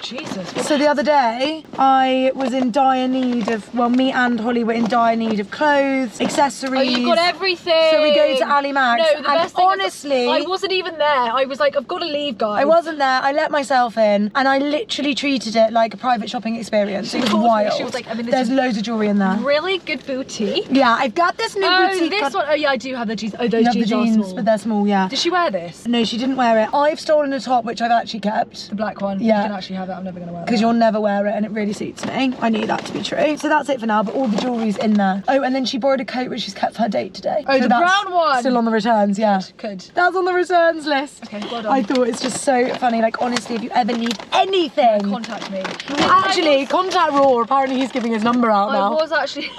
Jesus. So the other day, I was in dire need of, well, me and Holly were in dire need of clothes, accessories. Oh, you got everything. So we go to Ali Max. No, the best thing honestly, I wasn't even there. I was like, I've got to leave, guys. I wasn't there. I let myself in, and I literally treated it like a private shopping experience. It was wild. She was like, there's loads of jewelry in there. Really good boutique. Yeah, I've got this new boutique. This one. Oh yeah, I do have the jeans. Oh, those jeans are small. But they're small. Yeah. Did she wear this? No, she didn't wear it. I've stolen a top which I've actually kept. The black one. Yeah. You can actually have it. I'm never gonna wear it. Because you'll never wear it, and it really suits me. I knew that to be true. So that's it for now. But all the jewelry's in there. Oh, and then she borrowed a coat which she's kept for her date today. Oh, so the brown one. Still on the returns. Yeah. Good. That's on the returns list. Okay, well done. I thought it's just so funny. Like honestly, if you ever need anything, contact me. Actually, contact Raw. Apparently, he's giving his number out now. I was actually.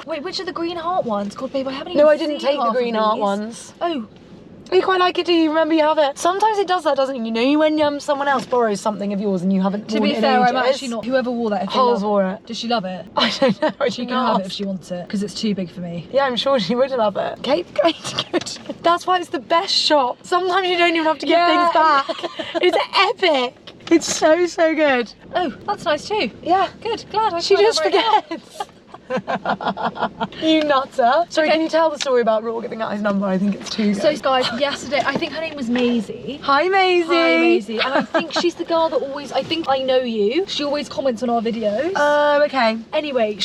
Wait, which are the green heart ones? God, babe, I haven't even No, I didn't seen take the half green of heart these. ones. Oh. You quite like it, do you? Remember you have it? Sometimes it does that, doesn't it? You know when someone else borrows something of yours and you haven't worn it in To be fair, I'm ages? actually not. Whoever wore that, if they Holes love wore it. Does she love it? I don't know. She can have it if she wants it, because it's too big for me. Yeah, I'm sure she would love it. Kate, good. That's why it's the best shop. Sometimes you don't even have to give things back. It's epic. It's so good. Oh, that's nice too. Yeah. Good, glad I She tried just that right now. forgets. You nutter. Sorry, can you tell the story about Raw giving out his number? I think it's too good. So guys, yesterday, I think her name was Maisie. Hi Maisie. Hi Maisie. And I think she's the girl that always, I think I know you. She always comments on our videos. Oh, okay. Anyway,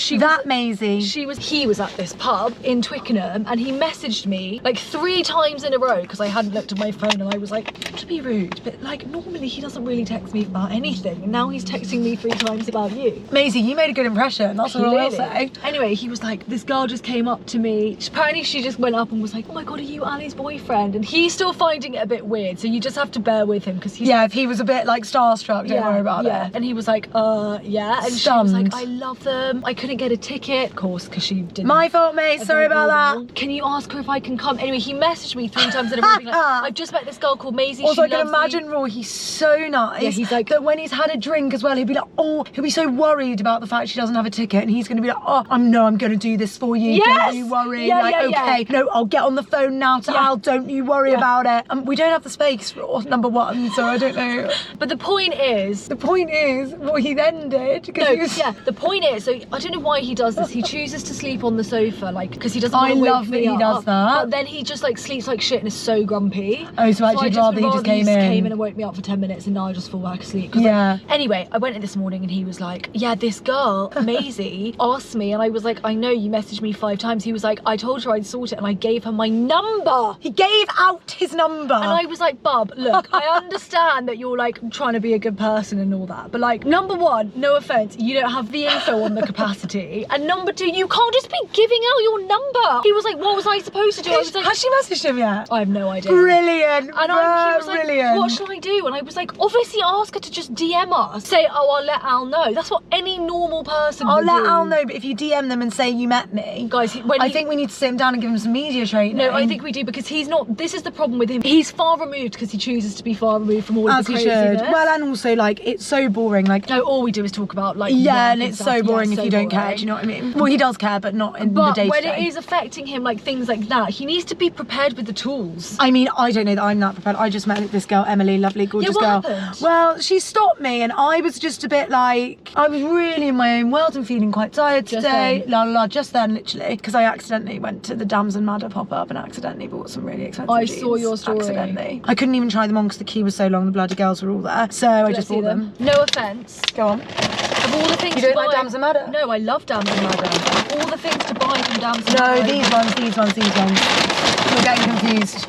Maisie. He was at this pub in Twickenham and he messaged me like 3 times in a row because I hadn't looked at my phone and I was like, not to be rude, but like normally he doesn't really text me about anything and now he's texting me 3 times about you. Maisie, you made a good impression. That's what I will say. Anyway, he was like, this girl just came up to me. Apparently she just went up and was like, oh my God, are you Ali's boyfriend? And he's still finding it a bit weird. So you just have to bear with him because he's Yeah, if he was a bit like starstruck, don't worry about it. And he was like, yeah. And she was like, I love them. I couldn't get a ticket, of course, because she didn't. My fault, mate. Sorry about that. Can you ask her if I can come? Anyway, he messaged me 3 times in a row being like, I've just met this girl called Maisie. Also, she I can loves imagine Raw, he's so nice. Yeah, he's like, that when he's had a drink as well, he'll be like, oh, he'll be so worried about the fact she doesn't have a ticket, and he's going to be like, oh, I'm going to do this for you. Yes! Don't you worry. Yeah, like, okay, no, I'll get on the phone now to Al. Don't you worry about it. We don't have the space for number 1, so I don't know. But the point is, what he then did. The point is, so I don't know why he does this. He chooses to sleep on the sofa, like, because he doesn't want to wake me up. I love that he does that. But then he just like sleeps like shit and is so grumpy. Oh, so actually rather he just came in and woke me up for 10 minutes and now I just fall back asleep. Yeah. Like, anyway, I went in this morning and he was like, yeah, this girl, Maisie, asked me, and I was like, I know you messaged me 5 times. He was like, I told her I'd sort it and I gave her my number. He gave out his number. And I was like, bub, look, I understand that you're like trying to be a good person and all that, but like, number 1, no offense, you don't have the info on the capacity. And number 2, you can't just be giving out your number. He was like, what was I supposed to do? I was like, has she messaged him yet? I have no idea. Brilliant. And he was like, what should I do? And I was like, obviously ask her to just DM us. Say, oh, I'll let Al know. That's what any normal person would do. I'll let Al know, but if you DM them and say you met me. Guys, I think we need to sit him down and give him some media training. No, I think we do, because he's not, this is the problem with him. He's far removed because he chooses to be far removed from all of the craziness. Well, and also like, it's so boring. Like, no, all we do is talk about like, yeah, and it's so boring if you don't care, do you know what I mean? Well, he does care, but not in the day-to-day. But when it is affecting him, like things like that, he needs to be prepared with the tools. I mean, I don't know that I'm that prepared. I just met this girl, Emily, lovely, gorgeous girl. Happened? Well, she stopped me and I was just a bit like, I was really in my own world and feeling quite tired today. Just then, literally, because I accidentally went to the Dams and Madder pop-up and accidentally bought some really expensive jeans. I saw your story. Accidentally. I couldn't even try them on because the queue was so long, the bloody girls were all there. So I just bought them. No offence. Go on. Of all the things you don't like Dams and Madder? No, I love Dams and Madder. Of all the things to buy from Dams and Madder. No, these ones. You're getting confused.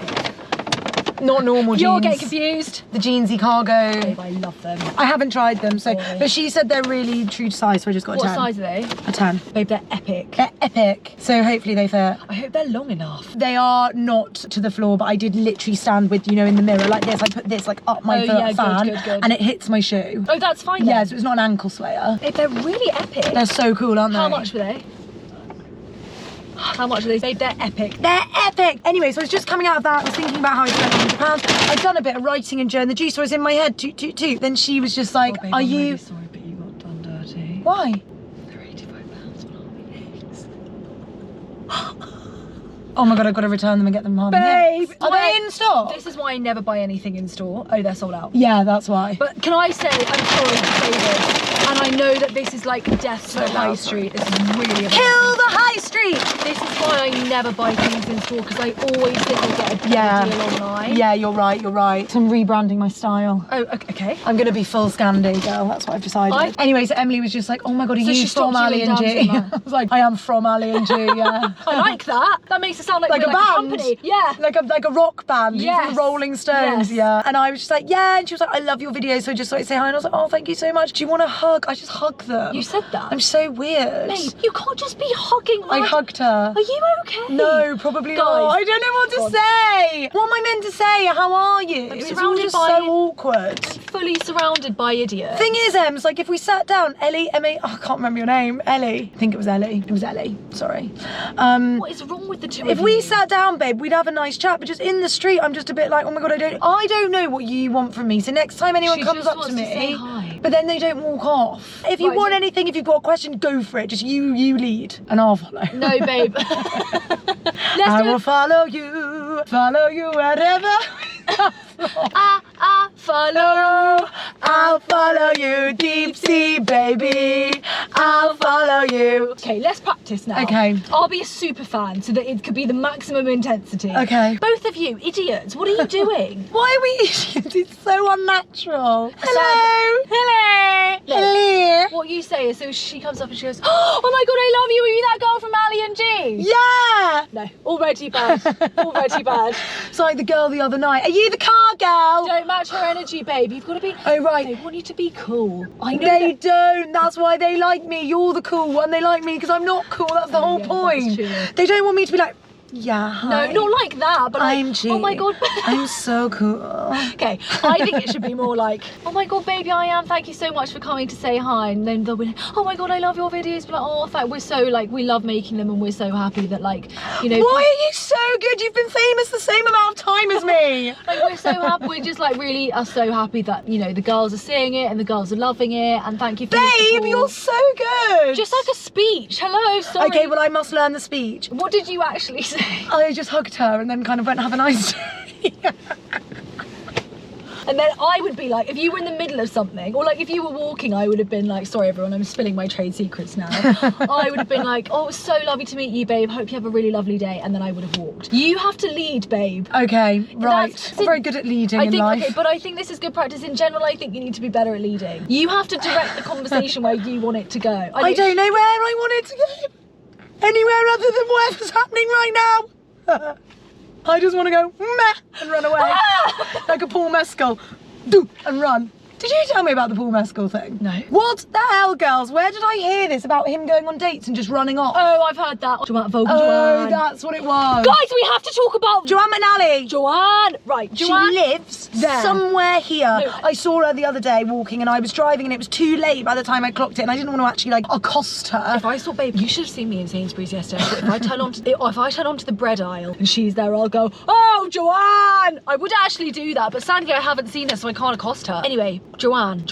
Not normal jeans. You're getting confused. The jeansy cargo. Babe, I love them. I haven't tried them, so but she said they're really true to size, so I just got a 10. What size are they? A 10. Babe, they're epic. They're epic. So hopefully they fit. I hope they're long enough. They are not to the floor, but I did literally stand with, you know, in the mirror like this. I put this like up my fan good. and it hits my shoe. Oh, that's fine then. Yeah, so it's not an ankle swayer. Babe, they're really epic. They're so cool, aren't they? How much were they? How much are they? Babe, they're epic. They're epic! Anyway, so I was just coming out of that, I was thinking about how I spent £100. I'd done a bit of writing in during the juice, so I was in my head, toot, toot, toot. Then she was just like, babe, are I'm you... really sorry, but you got done dirty. Why? They're £85 on Harvey Nicks. Oh my god, I've got to return them and get them on. Babe, Are they in stock? This is why I never buy anything in store. Oh, they're sold out. Yeah, that's why. But can I say, I'm sorry to say this, and I know that this is like death to the high street. This is really Kill the high street! This is why I never buy things in store, because I always think I'll get a better deal online. Yeah, you're right. I'm rebranding my style. Oh, okay. I'm going to be full Scandi girl, that's what I've decided. Anyway, so Emily was just like, oh my god, are you from Ali and G? I was like, I am from Ali and G, yeah. I like that. That makes it sound like we're a like band. a company. Yeah. Like a rock band. Yes. From the Rolling Stones, yeah. And I was just like, yeah. And she was like, I love your videos. So I just thought I'd say hi. And I was like, oh, thank you so much. Do you want a hug? I just hug them. You said that? I'm so weird. Babe, you can't just be hugging. I hugged her. Are you okay? No, probably Guys, not. I don't know what to say. What am I meant to say? How are you? It's all just so awkward. Fully surrounded by idiots. Thing is, Ems, like if we sat down, Emmy, oh, I can't remember your name. Ellie. I think it was Ellie. It was Ellie. Sorry. What is wrong with the two of you? If we sat down, babe, we'd have a nice chat. But just in the street, I'm just a bit like, oh my god, I don't know what you want from me. So next time anyone comes up to me, say hi. but then they don't walk off. If you want anything, if you've got a question, go for it. Just you lead, and I'll follow. No, babe. I will follow you wherever. I'll follow you, deep sea baby. I'll follow you. Okay, let's practice now. Okay. I'll be a super fan so that it could be the maximum intensity. Okay. Both of you, idiots, what are you doing? Why are we idiots? It's so unnatural. Hello. Hello. Look, Hello. what you say is, so she comes up and she goes, oh my god, I love you. Are you that girl from Ali and G? Yeah. No, already bad. Already bad. It's like the girl the other night. Are you the car girl? Don't match her energy, babe. You've got to be. Oh right. They want you to be cool. I know. They don't. That's why they like me. You're the cool one. They like me because I'm not cool. That's the whole point. They don't want me to be like, yeah, hi. No, not like that, but like, I'm G. oh my god. I'm so cool. Okay, I think it should be more like, oh my god, baby, I am. Thank you so much for coming to say hi. And then they'll be like, oh my god, I love your videos. But like, oh, we're so like, we love making them, and we're so happy that like, you know. Why are you so good? You've been famous the same amount of time as me. Like, we're so happy. We're just like really are so happy that, you know, the girls are seeing it and the girls are loving it. And thank you for Babe, you're so good. Just like a speech. Hello, sorry. Okay, well I must learn the speech. What did you actually say? I just hugged her and then kind of went, have a nice day. And then I would be like, if you were in the middle of something, or like if you were walking, I would have been like, sorry everyone, I'm spilling my trade secrets now. I would have been like, oh, it was so lovely to meet you, babe. Hope you have a really lovely day. And then I would have walked. You have to lead, babe. Okay, right. I'm very good at leading in life. Okay, but I think this is good practice in general. I think you need to be better at leading. You have to direct the conversation where you want it to go. I don't know where I want it to go. Anywhere other than whatever's happening right now. I just want to go meh and run away. Like a Paul Mescal. Do and run. Did you tell me about the Paul Mescal thing? No. What the hell, girls? Where did I hear this about him going on dates and just running off? Oh, I've heard that. Oh, that's what it was. Guys, we have to talk about Joanne McNally. Joanne. Right, Joanne. She lives there. Somewhere here. No. I saw her the other day walking and I was driving and it was too late by the time I clocked it and I didn't want to actually like accost her. If I saw, babe, you should have seen me in Sainsbury's yesterday. If I turn onto the bread aisle and she's there, I'll go, oh, Joanne. I would actually do that, but sadly I haven't seen her, so I can't accost her. Anyway, Joanne.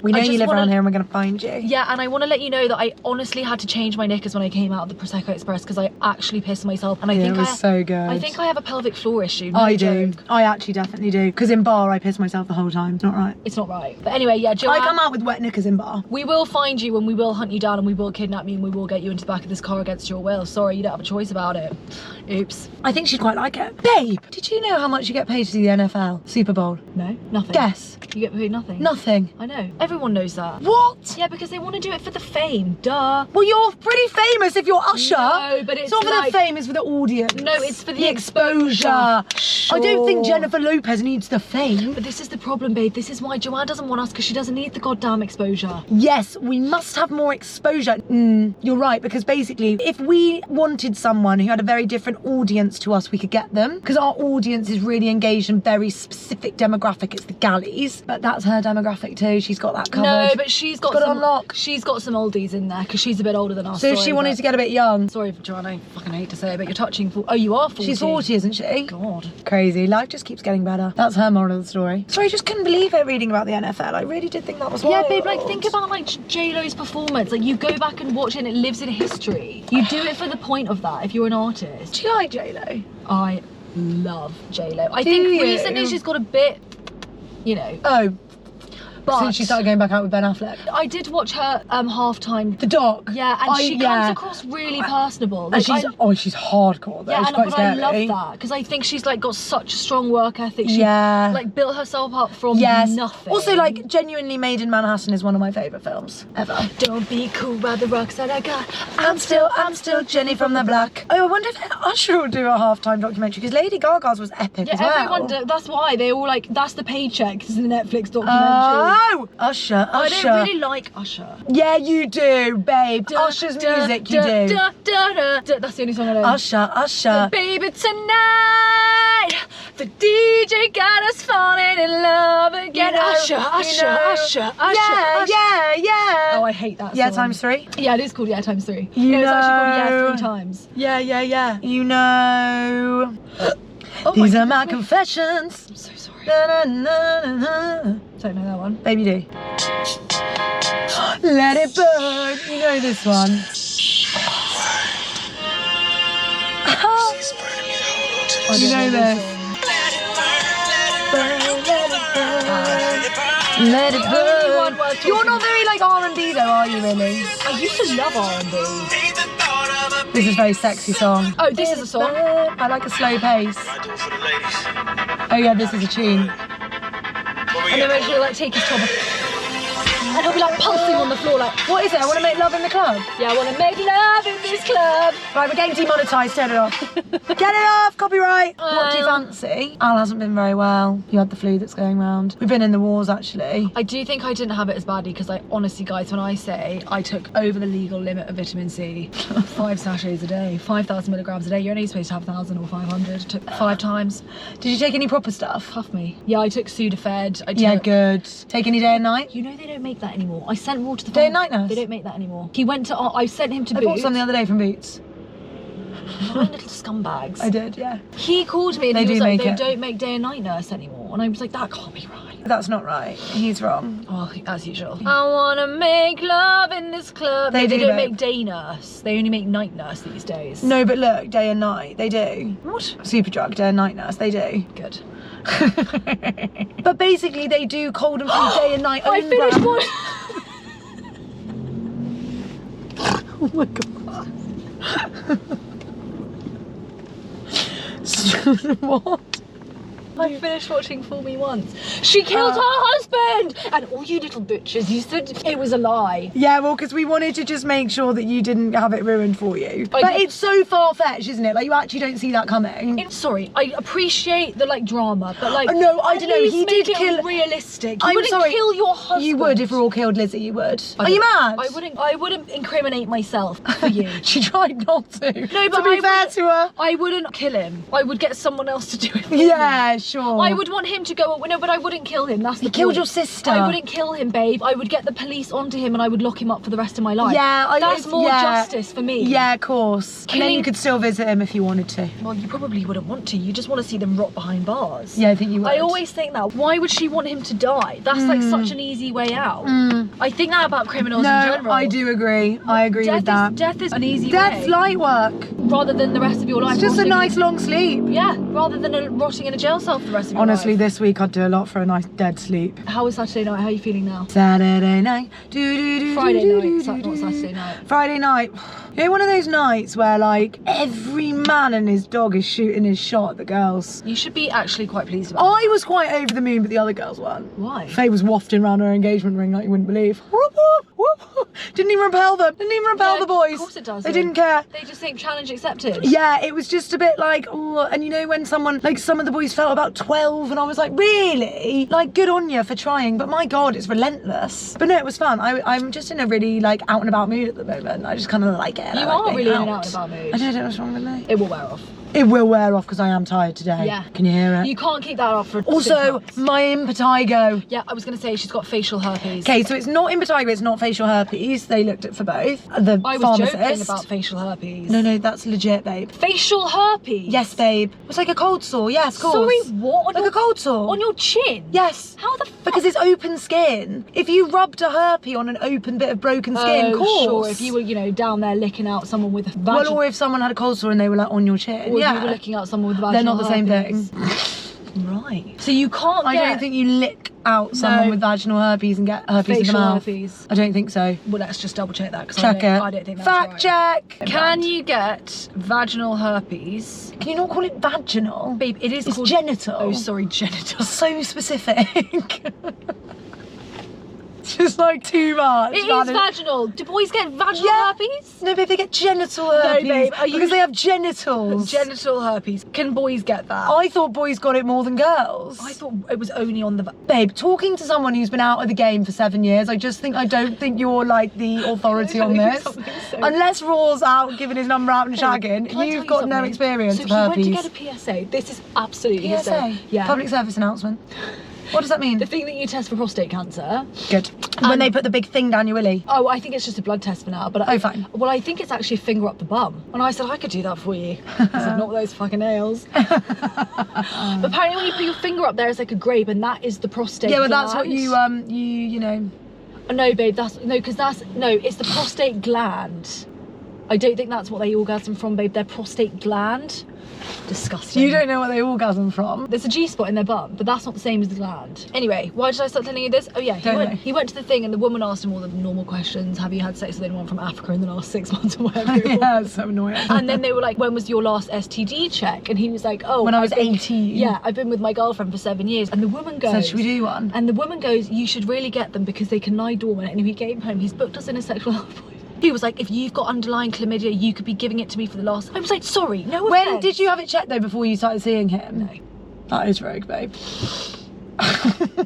We know you live around here and we're going to find you. Yeah, and I want to let you know that I honestly had to change my knickers when I came out of the Prosecco Express because I actually pissed myself. And I think it was so good. I think I have a pelvic floor issue. I do. I actually definitely do. Because in bar, I piss myself the whole time. It's not right. It's not right. But anyway, yeah, Joanne. I come out with wet knickers in bar. We will find you and we will hunt you down and we will kidnap you and we will get you into the back of this car against your will. Sorry, you don't have a choice about it. Oops. I think she'd quite like it. Babe, did you know how much you get paid to do the NFL Super Bowl? No, nothing. Guess. You get paid nothing. Nothing. I know. Everyone knows that. What? Yeah, because they want to do it for the fame. Duh. Well, you're pretty famous if you're Usher. No, but it's not for like, the fame, it's for the audience. No, it's for the exposure. Sure. I don't think Jennifer Lopez needs the fame. But this is the problem, babe. This is why Joanne doesn't want us, because she doesn't need the goddamn exposure. Yes, we must have more exposure. You're right, because basically, if we wanted someone who had a very different audience to us, we could get them. Because our audience is really engaged in very specific demographic. It's the galleys. But that's her demographic too. She's got that covered. No, but she's got it some, on lock. she's got some oldies in there because she's a bit older than us. So if she wanted to get a bit young. Sorry, Joanne, I fucking hate to say it, but you're touching. Oh, you are 40. She's 40, isn't she? God. Crazy. Life just keeps getting better. That's her moral of the story. Sorry, I just couldn't believe it reading about the NFL. I really did think that was wild. Yeah, babe, like think about like J-Lo's performance. Like you go back and watch it and it lives in history. You do it for the point of that if you're an artist. Do you like J-Lo? I love J-Lo. I think recently she's got a bit, you know. Oh. But Since she started going back out with Ben Affleck. I did watch her halftime. The doc. Yeah, and she comes across really personable. Like, she's hardcore though. Yeah, she's quite but scary. I love that because I think she's like got such strong work ethic. She like built herself up from nothing. Also, like genuinely, Made in Manhattan is one of my favourite films ever. Don't be cool by the rocks that I got. I'm still Jenny from the block. Oh, I wonder if Usher will do a halftime documentary because Lady Gaga's was epic as well. Everyone that's why they all like that's the paycheck. This is the Netflix documentary. Oh, Usher. I don't really like Usher. Yeah, you do, babe. Usher's music, you do. That's the only song I know. Usher. So baby, tonight the DJ got us falling in love again. Usher. Yeah. Oh, I hate that song. Yeah, times 3. Yeah, it is called Yeah times 3. You It's actually called know. Yeah 3 times. Yeah. You know. These are my confessions. I'm so sorry. Na-na-na-na-na. Don't know that one. Baby do. Let it burn. You know this one. You know this. Let it burn. You're not very like R&B though, are you really? I used to love R&B. This is a very sexy song. Oh, this is a song. I like a slow pace. Oh yeah, this is a tune. And then when she'll like take his top off. And he'll be like pulsing on the floor like, What is it? I want to make love in the club. yeah, I want to make love in this club. Right, we're getting demonetised. Turn it off. Get it off. Copyright. What do you fancy? Al hasn't been very well. You had the flu that's going round. We've been in the wars actually. I do think I didn't have it as badly because I honestly, guys, when I say I took over the legal limit of vitamin C, 5 sachets a day, 5,000 milligrams a day. You're only supposed to have 1,000 or 500. Took 5 times. Did you take any proper stuff? Puff me. Yeah, I took Sudafed. I took, Yeah, good. Take any day and night? You know they don't make that anymore. I sent Raw to the Day and night nurse? They don't make that anymore. He went to. I sent him to I Boots. bought some the other day from Boots. Nine little scumbags. I did, yeah. He called me and They he was do like, make they it. don't make day and night nurse anymore. And I was like, that can't be right. That's not right. He's wrong. Oh, as usual. I wanna make love in this club. They do, don't babe. make day nurse. They only make night nurse these days. No, but look, day and night, they do. What? Superdrug, day and night nurse, they do. Good. But basically, they do cold and flu day and night. I own finished brand. one. Oh my god. What? I finished watching Fool Me Once. She killed her husband! And all you little bitches, you said it was a lie. Yeah, well, because we wanted to just make sure that you didn't have it ruined for you. But did- it's so far-fetched, isn't it? Like, you actually don't see that coming. Sorry, I appreciate the like drama, but like No, I don't know, at least he make did it kill- realistic. You I'm wouldn't sorry. kill your husband. You would if we all killed Lizzie, you would. I Are you wouldn't- mad? I wouldn't incriminate myself for you. She tried not to. No, but to be fair to her. I wouldn't kill him. I would get someone else to do it for me. Yeah, sure. I would want him to go. No, but I wouldn't kill him. That's the He killed point. your sister. I wouldn't kill him, babe. I would get the police onto him and I would lock him up for the rest of my life. Yeah, that's more justice for me. Yeah, of course. And then Killing- you could still visit him if you wanted to. Well, you probably wouldn't want to. You just want to see them rot behind bars. Yeah, I think you would. I always think that. Why would she want him to die? That's like such an easy way out. I think that about criminals in general. No, I do agree. I agree with that. Death is an easy Death's way. light work. Rather than the rest of your life. It's just a rotting- nice long sleep. Yeah, rather than rotting in a jail cell for the rest of your Honestly, life. this week I'd do a lot for a nice dead sleep. How was Saturday night? How are you feeling now? Saturday night. Friday night, not Saturday night. Friday night. You know, one of those nights where like every man and his dog is shooting his shot at the girls. You should be actually quite pleased about I was quite over the moon, but the other girls weren't. Why? Faye was wafting around her engagement ring like you wouldn't believe. Whoop, whoop, whoop, whoop. Didn't even repel them. Didn't even repel the boys. Of course it does. They didn't care. They just think challenge accepted. Yeah, it was just a bit like, oh, and you know when someone, like some of the boys felt about 12 and I was like, really? Like, good on you for trying, but my God, it's relentless. But no, it was fun. I'm just in a really like out and about mood at the moment. I just kind of like it. You I like are being really in an out and about mood. I don't know what's wrong with me. It will wear off. It will wear off because I am tired today. Yeah. Can you hear it? You can't keep that up for Also, 6 months. my impetigo. Yeah, I was going to say she's got facial herpes. Okay, so it's not impetigo, it's not facial herpes. They looked at for both. The I was pharmacist. joking about facial herpes. No, that's legit, babe. Facial herpes? Yes, babe. It's like a cold sore, yes, of course. Sorry, what? Like a cold sore. On your chin? Yes. How the fuck? Because it's open skin. If you rubbed a herpes on an open bit of broken skin, course. Sure, if you were, you know, down there licking out someone with a vaginal... Well, or if someone had a cold sore and they were like on your chin. Or yeah. if you were licking out someone with vaginal They're not the same herpes. thing. Right. So you can't I don't think you lick out someone with vaginal herpes and get herpes in the facial mouth. herpes. I don't think so. Well, let's just double check that because Check it. I don't think that's Fact right. check. Can you get vaginal herpes? Can you not call it vaginal? Babe, it is It's called... genital. Oh, sorry, genital. So specific. It's just like too much. It is vaginal. Do boys get vaginal herpes? No, babe, they get genital herpes. babe, are you- because they have genitals. Genital herpes. Can boys get that? I thought boys got it more than girls. I thought it was only on the... Babe, talking to someone who's been out of the game for 7 years, I don't think you're like the authority on this. Unless Raw's out giving his number out and shagging, Can I tell you've you got no something? experience so of he herpes. went to get a PSA. This is absolutely PSA? hysterical. Yeah. Public service announcement. What does that mean? The thing that you test for prostate cancer. Good. When they put the big thing down your willy. Oh, I think it's just a blood test for now. But Oh, fine. Well, I think it's actually a finger up the bum. And I said I could do that for you. I said, not with those fucking nails. But apparently, when you put your finger up there, it's like a grape, and that is the prostate. Yeah, but gland. that's what you know. No, babe. It's the prostate gland. I don't think that's what they orgasm from, babe. Their prostate gland. Disgusting. You don't know what they orgasm from. There's a G-spot in their bum, but that's not the same as the gland. Anyway, why did I start telling you this? Oh yeah, he went to the thing and the woman asked him all the normal questions. Have you had sex with anyone from Africa in the last 6 months or whatever? Yeah, it's so annoying. And then they were like, when was your last STD check? And he was like, oh, when I was 18. Yeah, I've been with my girlfriend for 7 years. And the woman goes... So should we do one? And the woman goes, you should really get them because they can lie dormant. And if he came home, he's booked us in a sexual health appointment. He was like, if you've got underlying chlamydia, you could be giving it to me for the last... I was like, sorry, no offense. When did you have it checked though before you started seeing him? No. That is rogue, babe.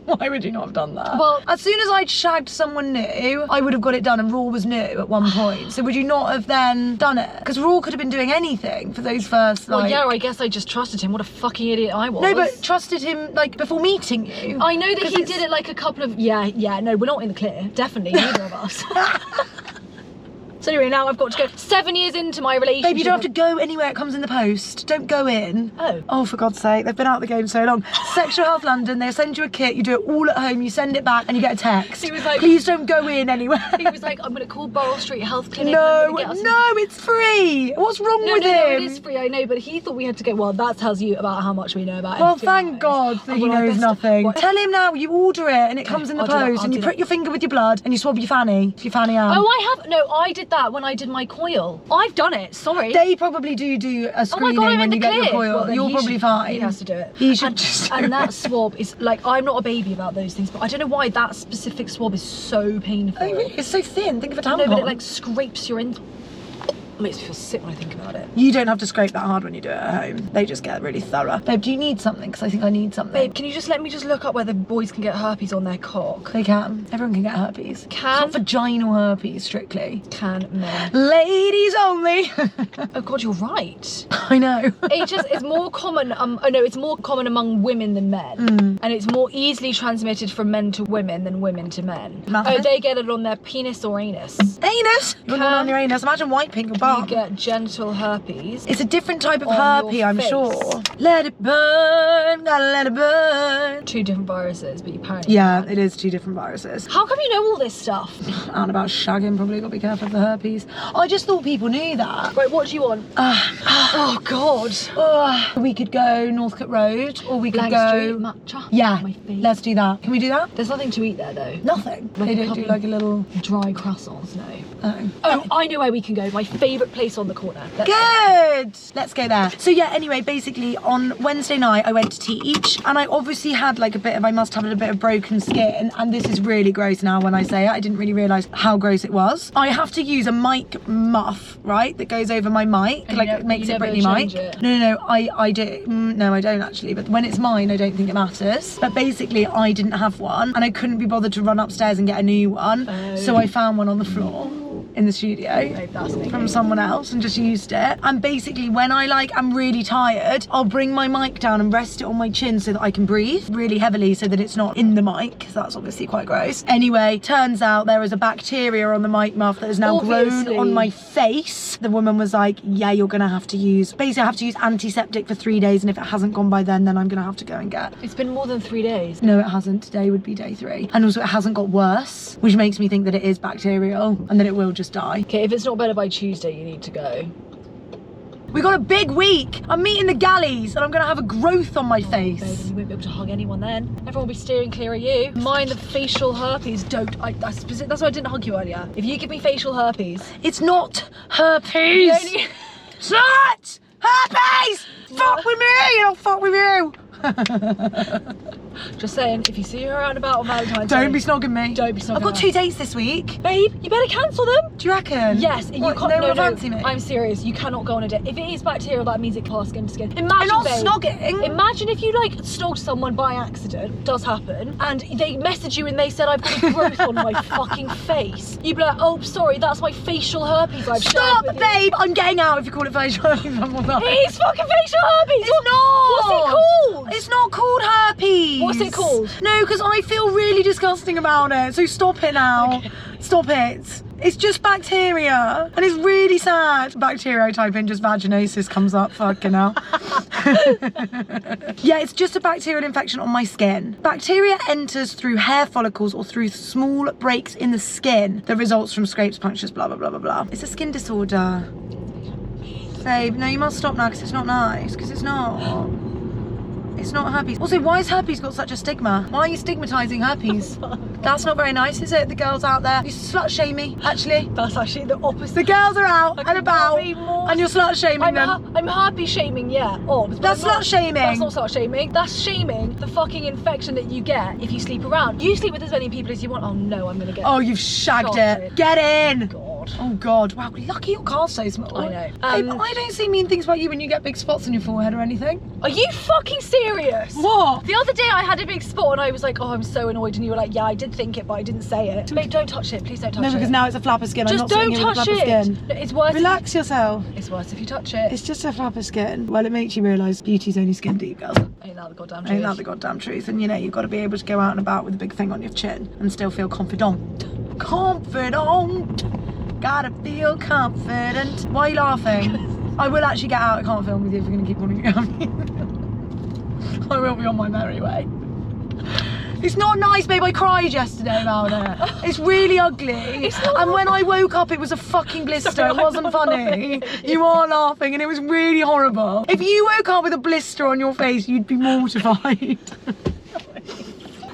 Why would you not have done that? Well, as soon as I'd shagged someone new, I would have got it done, and Raw was new at one point. So would you not have then done it? Because Raw could have been doing anything for those first, like... Well, yeah, I guess I just trusted him. What a fucking idiot I was. No, but trusted him, like, before meeting you. I know that he did it like a couple of... Yeah, no, we're not in the clear. Definitely, neither of us. So anyway, now I've got to go 7 years into my relationship. Babe, you don't have to go anywhere, it comes in the post. Don't go in. Oh. Oh, for God's sake, they've been out of the game so long. Sexual Health London, they'll send you a kit, you do it all at home, you send it back and you get a text. He was like... Please don't go in anywhere. He was like, I'm going to call Borough Street Health Clinic. No, it's free. What's wrong with him? No, it is free, I know, but he thought we had to go... Well, that tells you about how much we know about Well, everything thank else. God that he Well, I knows best- nothing. What? Tell him now, you order it and it comes in the I'll do that, post I'll and you do prick that. your finger with your blood and you swab your fanny out. Oh, I have... No, I did that when I did my coil. I've done it, sorry. They probably do a Oh my screening God, I'm in when the you get your clear. coil. Well, then You're he probably should- fine. He has to do it. He should and, just do and it. that swab is like, I'm not a baby about those things, but I don't know why that specific swab is so painful. Oh, really? It's so thin. Think of a tampon. No, but it like scrapes your in. Makes me feel sick when I think about it. You don't have to scrape that hard when you do it at home. They just get really thorough. Babe, do you need something? Because I think I need something. Babe, can you just let me just look up whether boys can get herpes on their cock? They can. Everyone can get herpes. Can? It's not vaginal herpes, strictly. Can men? Ladies only. Oh God, you're right. I know. It's more common. It's more common among women than men, and it's more easily transmitted from men to women than women to men. Nothing. Oh, they get it on their penis or anus. Anus. You're not on your anus. Imagine wiping your bum. You get genital herpes. It's a different type of On herpes, your I'm face. sure. Let it burn, gotta let it burn. 2 different viruses, but apparently. Yeah, it is 2 different viruses. How come you know all this stuff? And about shagging, probably got to be careful of the herpes. I just thought people knew that. Right, what do you want? Oh God. We could go Northcote Road, or we could Blank go... Street matcha. Yeah, My favourite. let's do that. Can we do that? There's nothing to eat there though. Nothing. Like They a don't do couple like a little... Dry croissants, no. Oh. Oh, I know where we can go. My favourite place on the corner. Let's go. Good! Let's go there. So yeah, anyway, basically on Wednesday night I went to teach and I obviously had like I must have a bit of broken skin, and this is really gross now when I say it. I didn't really realise how gross it was. I have to use a mic muff, right, that goes over my mic, And like you it makes never it Britney mic. change it? No, I do. No, I don't actually, but when it's mine I don't think it matters. But basically I didn't have one and I couldn't be bothered to run upstairs and get a new one, so I found one on the floor. in the studio Babe, that's amazing. from someone else and just used it. And basically when I'm really tired, I'll bring my mic down and rest it on my chin so that I can breathe really heavily so that it's not in the mic, because that's obviously quite gross. Anyway, turns out there is a bacteria on the mic muff that has now grown on my face. The woman was like, yeah, you're gonna have to use, basically I have to use antiseptic for 3 days, and if it hasn't gone by then I'm gonna have to go and get. It's been more than 3 days. No, it hasn't. Today would be day 3. And also it hasn't got worse, which makes me think that it is bacterial and that it will just die. Okay, if it's not better by Tuesday, you need to go. We got a big week. I'm meeting the galleys and I'm gonna have a growth on my face. Babe, and you won't be able to hug anyone then. Everyone will be steering clear of you. Mind the facial herpes. Don't. That's why I didn't hug you earlier. If you give me facial herpes. It's not herpes. It's not herpes. Fuck with me and I'll fuck with you. Just saying, if you see her out and about on Valentine's Day, Don't be snogging me. Don't be snogging I've got her. 2 dates this week. Babe, you better cancel them. Do you reckon? Yes, and What, you can't. no one will fancy me? I'm serious. You cannot go on a date. If it is bacterial, that means it class skin to skin. I'm Imagine, not babe, snogging. Imagine if you like snogged someone by accident. Does happen. And they message you and they said, I've got a growth on my fucking face. You'd be like, oh, sorry, that's my facial herpes I've Stop, shared with babe. I'm getting out if you call it facial herpes one more time. It's fucking facial herpes. It's not. What's it called? It's not called herpes. What's it called? No, because I feel really disgusting about it. So stop it now. Okay. Stop it. It's just bacteria. And it's really sad. Bacteria, type in, just vaginosis comes up. Fucking hell. Yeah, it's just a bacterial infection on my skin. Bacteria enters through hair follicles or through small breaks in the skin that results from scrapes, punctures, blah, blah, blah, blah, blah. It's a skin disorder. Babe, no, you must stop now because it's not nice. Because it's not. It's not herpes. Also, why has herpes got such a stigma? Why are you stigmatising herpes? That's not very nice, is it? The girls out there. You slut shame me, actually. That's actually the opposite. The girls are out and about be more- and you're slut shaming them. I'm herpes shaming, yeah. That's slut shaming. That's not slut shaming. That's shaming the fucking infection that you get if you sleep around. You sleep with as many people as you want. Oh no, I'm gonna get. Oh, you've shagged shot it. Get in. God. Oh God. Wow, lucky your car's so small. I know. Babe, I don't see mean things about you when you get big spots on your forehead or anything. Are you fucking serious? What? The other day I had a big spot and I was like, oh, I'm so annoyed, and you were like, yeah, I did think it, but I didn't say it. Babe, don't touch it. Please don't touch it. No, because now it's a flap of skin. I'm just not sitting don't here with a touch flap of it. skin. No, it's worse. Relax yourself. It's worse if you touch it. It's just a flap of skin. Well, it makes you realise beauty's only skin deep, girls. Ain't that the goddamn truth? Ain't that the goddamn truth? And you know, you've got to be able to go out and about with a big thing on your chin and still feel confident. Confident. Gotta feel confident. Why are you laughing? I will actually get out. I can't film with you if you're going to keep calling me out. I will be on my merry way. It's not nice, babe. I cried yesterday about it. It's really ugly. It's not. And when I woke up, it was a fucking blister. Sorry, it wasn't funny. You are laughing, and it was really horrible. If you woke up with a blister on your face, you'd be mortified.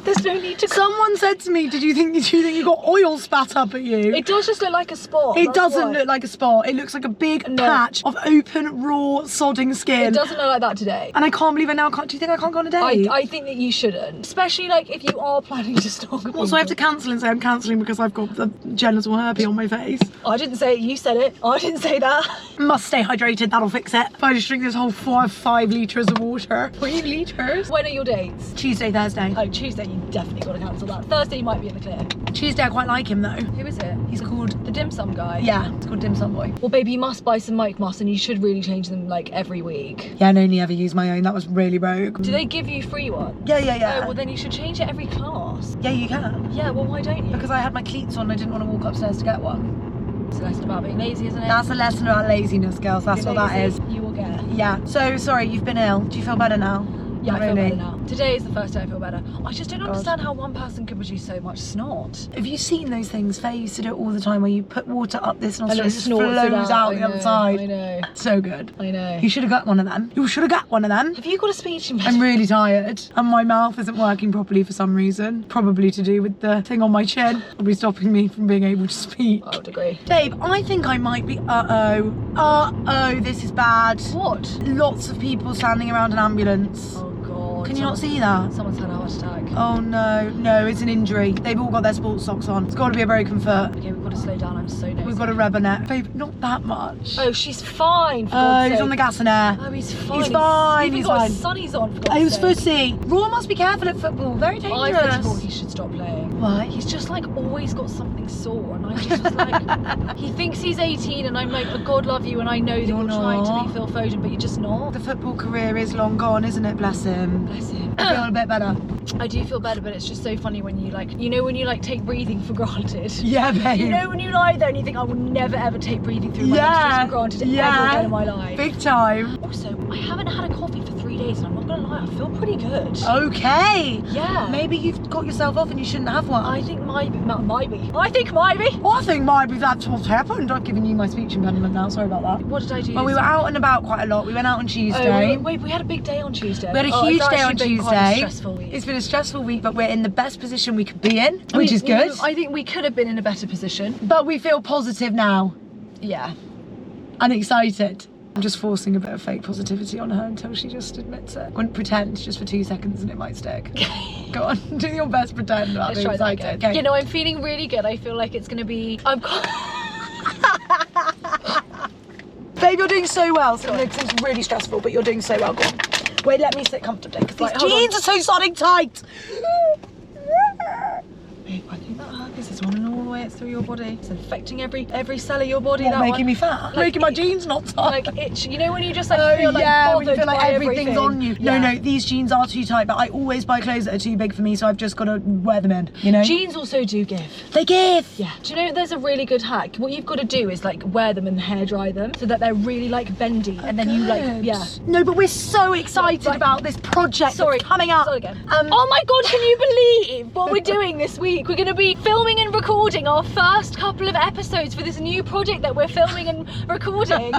There's no need to. Someone said to me, do you think you got oil spat up at you? It does just look like a spot. It that's doesn't why. look like a spot. It looks like a big patch of open, raw, sodding skin. It doesn't look like that today. And I can't believe it now. Do you think I can't go on a date? I think that you shouldn't, especially like if you are planning to stalk people. Also, I have to cancel and say I'm cancelling because I've got the genital herpes on my face. I didn't say it. You said it. I didn't say that. Must stay hydrated. That'll fix it. If I just drink this whole 5 litres of water. 3 litres. When are your dates? Tuesday, Thursday. Oh, Tuesday. You definitely got to cancel that. Thursday you might be in the clear. Tuesday, I quite like him though. Who is it? He's called. The dim sum guy. Yeah, it's called Dim Sum Boy. Well, baby, you must buy some mic masks, and you should really change them like every week. Yeah, I only ever use my own. That was really rogue. Do they give you free one? Yeah, yeah, yeah. Oh, well then you should change it every class. Yeah, you can. Yeah, well why don't you? Because I had my cleats on, I didn't want to walk upstairs to get one. It's a lesson about being lazy, isn't it? That's a lesson about laziness, girls. That's Be what that is. lazy, you will get. Yeah. So, sorry, you've been ill. Do you feel better now? Yeah, Not I feel really. better now. Today is the first day I feel better. I just don't understand how one person can produce so much snot. Have you seen those things? Faye used to do it all the time where you put water up this And nostril it and it just snorts it flows out the other side. I know. So good. I know. You should have got one of them. You should have got one of them. Have you got a speech impediment? I'm really tired and my mouth isn't working properly for some reason. Probably to do with the thing on my chin. Probably stopping me from being able to speak. I would agree. Babe, I think I might be uh-oh, this is bad. What? Lots of people standing around an ambulance. Oh god. God. Can you not see that? Someone's had a heart attack. Oh no, it's an injury. They've all got their sports socks on. It's got to be a broken foot. Okay, we've got to slow down. I'm so nosy. We've got a rubber net. Babe, not that much. Oh, she's fine. For Oh, God's he's sake. on the gas and air. Oh, he's fine. He's fine. He's got his sunnies on. For God's It was sake. fussy. Raw must be careful at football. Very dangerous. I thought he should stop playing. Why? He's just like always got something sore, and I just was like, he thinks he's 18, and I'm like, oh, God love you, and I know that you're trying to be Phil Foden, but you're just not. The football career is long gone, isn't it? Bless him. Bless him. I feel a bit better. I do feel better, but it's just so funny when you like, you know, when you like take breathing for granted. Yeah, babe. You know when you lie there and you think, I will never ever take breathing through my nose for granted ever again in my life. Big time. Also, I haven't had a coffee for 3 days, and I'm not gonna lie, I feel pretty good. Okay. Yeah. Maybe you've got yourself off and you shouldn't have one. I think maybe. I think maybe that's what's happened. I've given you my speech impediment now. Sorry about that. What did I do? Well, we were out and about quite a lot. We went out on Tuesday. Oh, we had a big day on Tuesday. We had a huge it's day on actually been quite a Tuesday. stressful week. It's been a stressful week, but we're in the best position we could be in, which is good. I think we could have been in a better position. But we feel positive now Yeah. and excited. I'm just forcing a bit of fake positivity on her until she just admits it. Wouldn't pretend just for 2 seconds and it might stick. Go on, do your best pretend about being excited. Okay. You know, I'm feeling really good. I feel like it's going to be... Babe, you're doing so well. So it's really stressful, but you're doing so well. Go on. Wait, let me sit comfortably because these jeans are so sodding tight. Babe, I think that herpes is running all the way through your body. It's infecting every cell of your body. What, that making one. me fat? Like, Making my jeans not tight? Like itch. You know when you just like When feel like bothered you feel like by everything's everything? on you. Yeah. No, these jeans are too tight, but I always buy clothes that are too big for me, so I've just got to wear them in, you know? Jeans also do give. They give! Yeah. Do you know there's a really good hack? What you've got to do is like wear them and hair dry them so that they're really like bendy, and then you like, yeah. No, but we're so excited Right. about this project that's coming up. Start again. Oh my God, can you believe what we're doing this week? We're going to be filming and recording our first couple of episodes for this new project that we're filming and recording.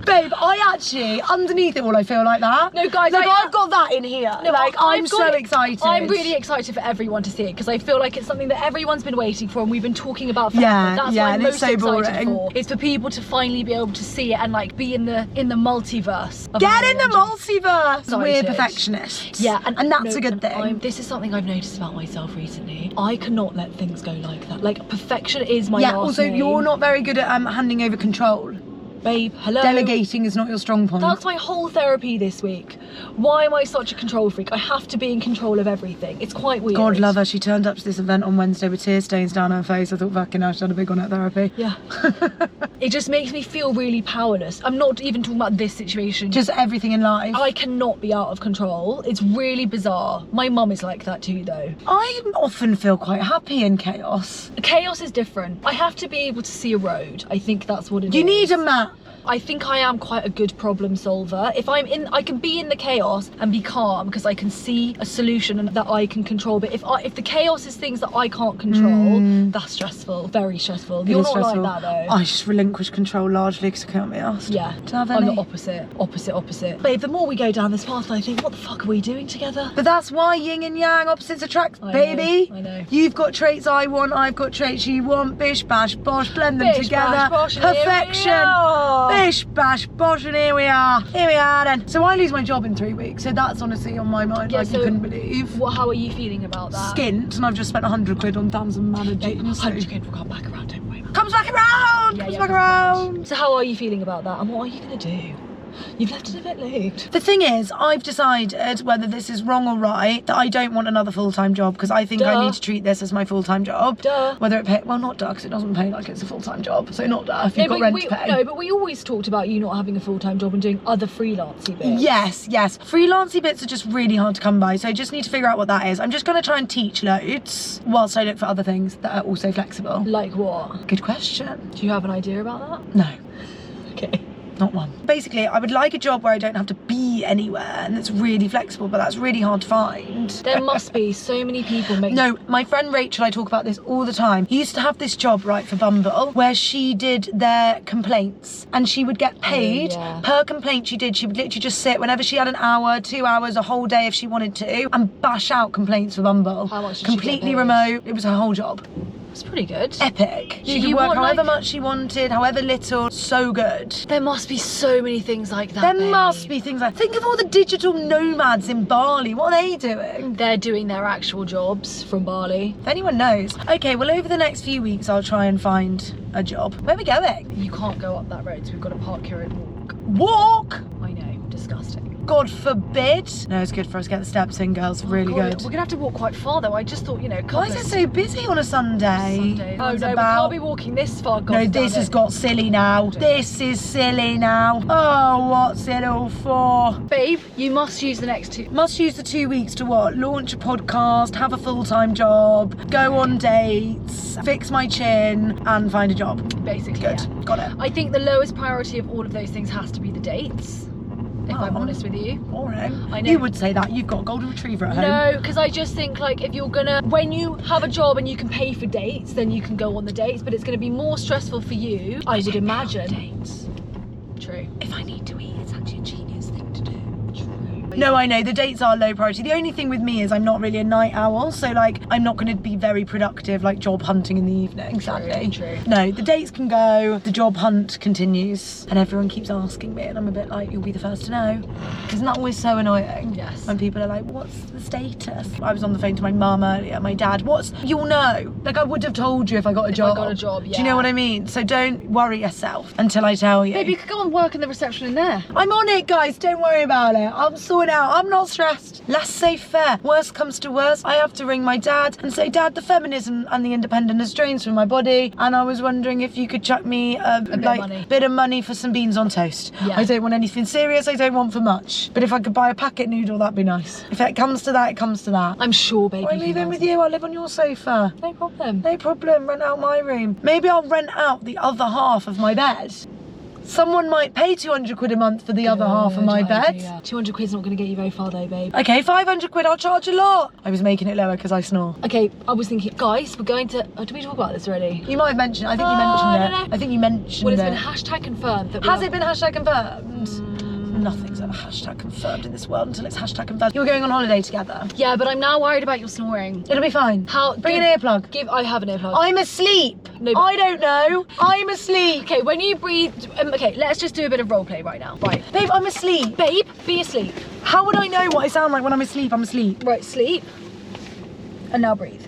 Babe, I actually, underneath it all, I feel like that. No, guys, like I've got that in here. No, like, I'm I've so got it. excited. I'm really excited for everyone to see it because I feel like it's something that everyone's been waiting for and we've been talking about forever. Yeah, That's yeah, what I'm and it's most so excited boring. for. It's for people to finally be able to see it and like be in the multiverse. of Get in the Unreal. multiverse! We're Excited. perfectionists. Yeah, and that's a good thing. This is something I've noticed about myself recently. I cannot let things go like that. Like perfection is my Yeah, last also name. you're not very good at handing over control. Babe, hello. Delegating is not your strong point. That's my whole therapy this week. Why am I such a control freak? I have to be in control of everything. It's quite weird. God love her. She turned up to this event on Wednesday with tear stains down her face. I thought, fucking hell, she had a big one at therapy. Yeah. It just makes me feel really powerless. I'm not even talking about this situation. Just everything in life. I cannot be out of control. It's really bizarre. My mum is like that too, though. I often feel quite happy in chaos. Chaos is different. I have to be able to see a road. I think that's what it is. You need a map. I think I am quite a good problem solver. If I'm in, I can be in the chaos and be calm because I can see a solution and that I can control. But if the chaos is things that I can't control, that's stressful, very stressful. You're not like that though. I just relinquish control largely because I can't be asked. Yeah, Do I have I'm any? the opposite. Babe, the more we go down this path, I think, what the fuck are we doing together? But that's why yin and yang, opposites attract, I baby. know, I know. You've got traits I want, I've got traits you want. Bish, bash, bosh, blend them Bish, together. bash, bosh, and here we Perfection. are. Bish, bash, bosh, and here we are. Here we are then. So I lose my job in 3 weeks, so that's honestly on my mind, like you couldn't believe. How are you feeling about that? Skint, and I've just spent 100 quid on Damson Manor jeans. 100 quid will come back around, don't worry. Comes back around! Yeah, Comes yeah, back comes around! So how are you feeling about that? And what are you going to do? You've left it a bit late. The thing is, I've decided, whether this is wrong or right, that I don't want another full-time job because I think I need to treat this as my full-time job. Duh. Whether it pay, well, not duh, because it doesn't pay like it's a full-time job. So not duh, if you've got rent to pay. No, but we always talked about you not having a full-time job and doing other freelancey bits. Yes. Freelancey bits are just really hard to come by, so I just need to figure out what that is. I'm just going to try and teach loads whilst I look for other things that are also flexible. Like what? Good question. Do you have an idea about that? No. Okay. Not one. Basically, I would like a job where I don't have to be anywhere and it's really flexible, but that's really hard to find. There must be so many people making... No, my friend Rachel, I talk about this all the time. He used to have this job, right, for Bumble, where she did their complaints and she would get paid per complaint she did. She would literally just sit whenever she had an hour, 2 hours, a whole day if she wanted to, and bash out complaints for Bumble. How much did she get Completely paid? remote. It was her whole job. It's pretty good. Epic. She could You work want, however like- much she wanted, however little. So good. There must be so many things like that. There babe. must be things like, think of all the digital nomads in Bali. What are they doing? They're doing their actual jobs from Bali. If anyone knows. Okay, well, over the next few weeks, I'll try and find a job. Where are we going? You can't go up that road, so we've got to park here and walk. Walk? I know, disgusting. God forbid. No, it's good for us to get the steps in, girls. Really God, good. We're gonna have to walk quite far though. I just thought, you know, Why is it so busy on a Sunday? Sunday. Oh It's no, we can't be walking this far. God No, damn this it. has got silly now. This is silly now. Oh, what's it all for? Babe, you must use the next 2. Must use the 2 weeks to what? Launch a podcast, have a full-time job, go on dates, fix my chin, and find a job. Basically, Good. yeah. Got it. I think the lowest priority of all of those things has to be the dates. If I'm honest with you. Boring. I know. You would say that. You've got a golden retriever at home. No, because I just think like if you're gonna, when you have a job and you can pay for dates, then you can go on the dates, but it's gonna be more stressful for you, I would imagine. Dates. True. If I need to eat, it's actually a genius thing to do. True. No, I know, the dates are low priority. The only thing with me is I'm not really a night owl, so like I'm not going to be very productive like job hunting in the evening, sadly. True. No, the dates can go, the job hunt continues, and everyone keeps asking me, and I'm a bit like, you'll be the first to know. Isn't that always so annoying? Yes. When people are like, what's the status? I was on the phone to my mum earlier, my dad, you'll know. Like I would have told you if I got a job. I got a job, yeah. Do you know what I mean? So don't worry yourself until I tell you. Maybe you could go and work in the reception in there. I'm on it, guys. Don't worry about it. I'll sort it out. I'm not stressed. Laissez-faire. Worst comes to worst, I have to ring my dad and say, Dad, the feminism and the independent has drained from my body, and I was wondering if you could chuck me a bit of money for some beans on toast. Yeah. I don't want anything serious. I don't want for much. But if I could buy a packet noodle, that'd be nice. If it comes to that, it comes to that. I'm sure, baby. I move in with you. I'll live on your sofa. No problem. No problem. Rent out my room. Maybe I'll rent out the other half of my bed. Someone might pay 200 quid a month for the other half of my bed. 200 quid's not going to get you very far though, babe. Okay, 500 quid, I'll charge a lot. I was making it lower because I snore. Okay, I was thinking, guys, we're going to... Oh, did we talk about this already? You might have mentioned it. I think you mentioned it. no. I think you mentioned Well, it. it's been hashtag confirmed. That Has it been hashtag confirmed? Nothing's ever hashtag confirmed in this world until it's hashtag confirmed. You're going on holiday together. Yeah, but I'm now worried about your snoring. It'll be fine. Bring an earplug. I have an earplug. I'm asleep. No, I don't know. I'm asleep. Okay, when you breathe... okay, let's just do a bit of role play right now. Right. Babe, I'm asleep. Babe, be asleep. How would I know what I sound like when I'm asleep? I'm asleep. Right, sleep. And now breathe.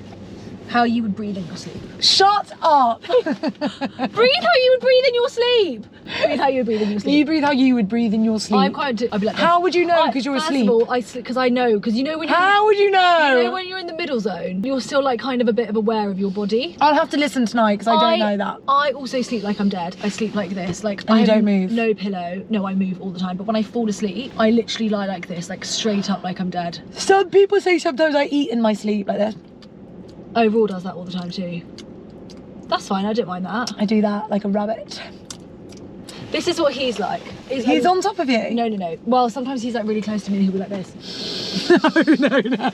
How you would breathe in your sleep. Shut up. Breathe how you would breathe in your sleep. Breathe how you would breathe in your sleep. You breathe how you would breathe in your sleep. I'm quite... I'd be like this. How would you know? Because you're First asleep. of all, because I know. Because you know when you're... How would you know? You know when you're in the middle zone, you're still like kind of a bit of aware of your body. I'll have to listen tonight because I don't know that. I also sleep like I'm dead. I sleep like this. Like And I you have don't move? No pillow. No, I move all the time. But when I fall asleep, I literally lie like this, like straight up like I'm dead. Some people say sometimes I eat in my sleep like this. Oh, Raw does that all the time too. That's fine, I don't mind that. I do that like a rabbit. This is what he's like. He's on top of you? No. Well, sometimes he's like really close to me and he'll be like this. No.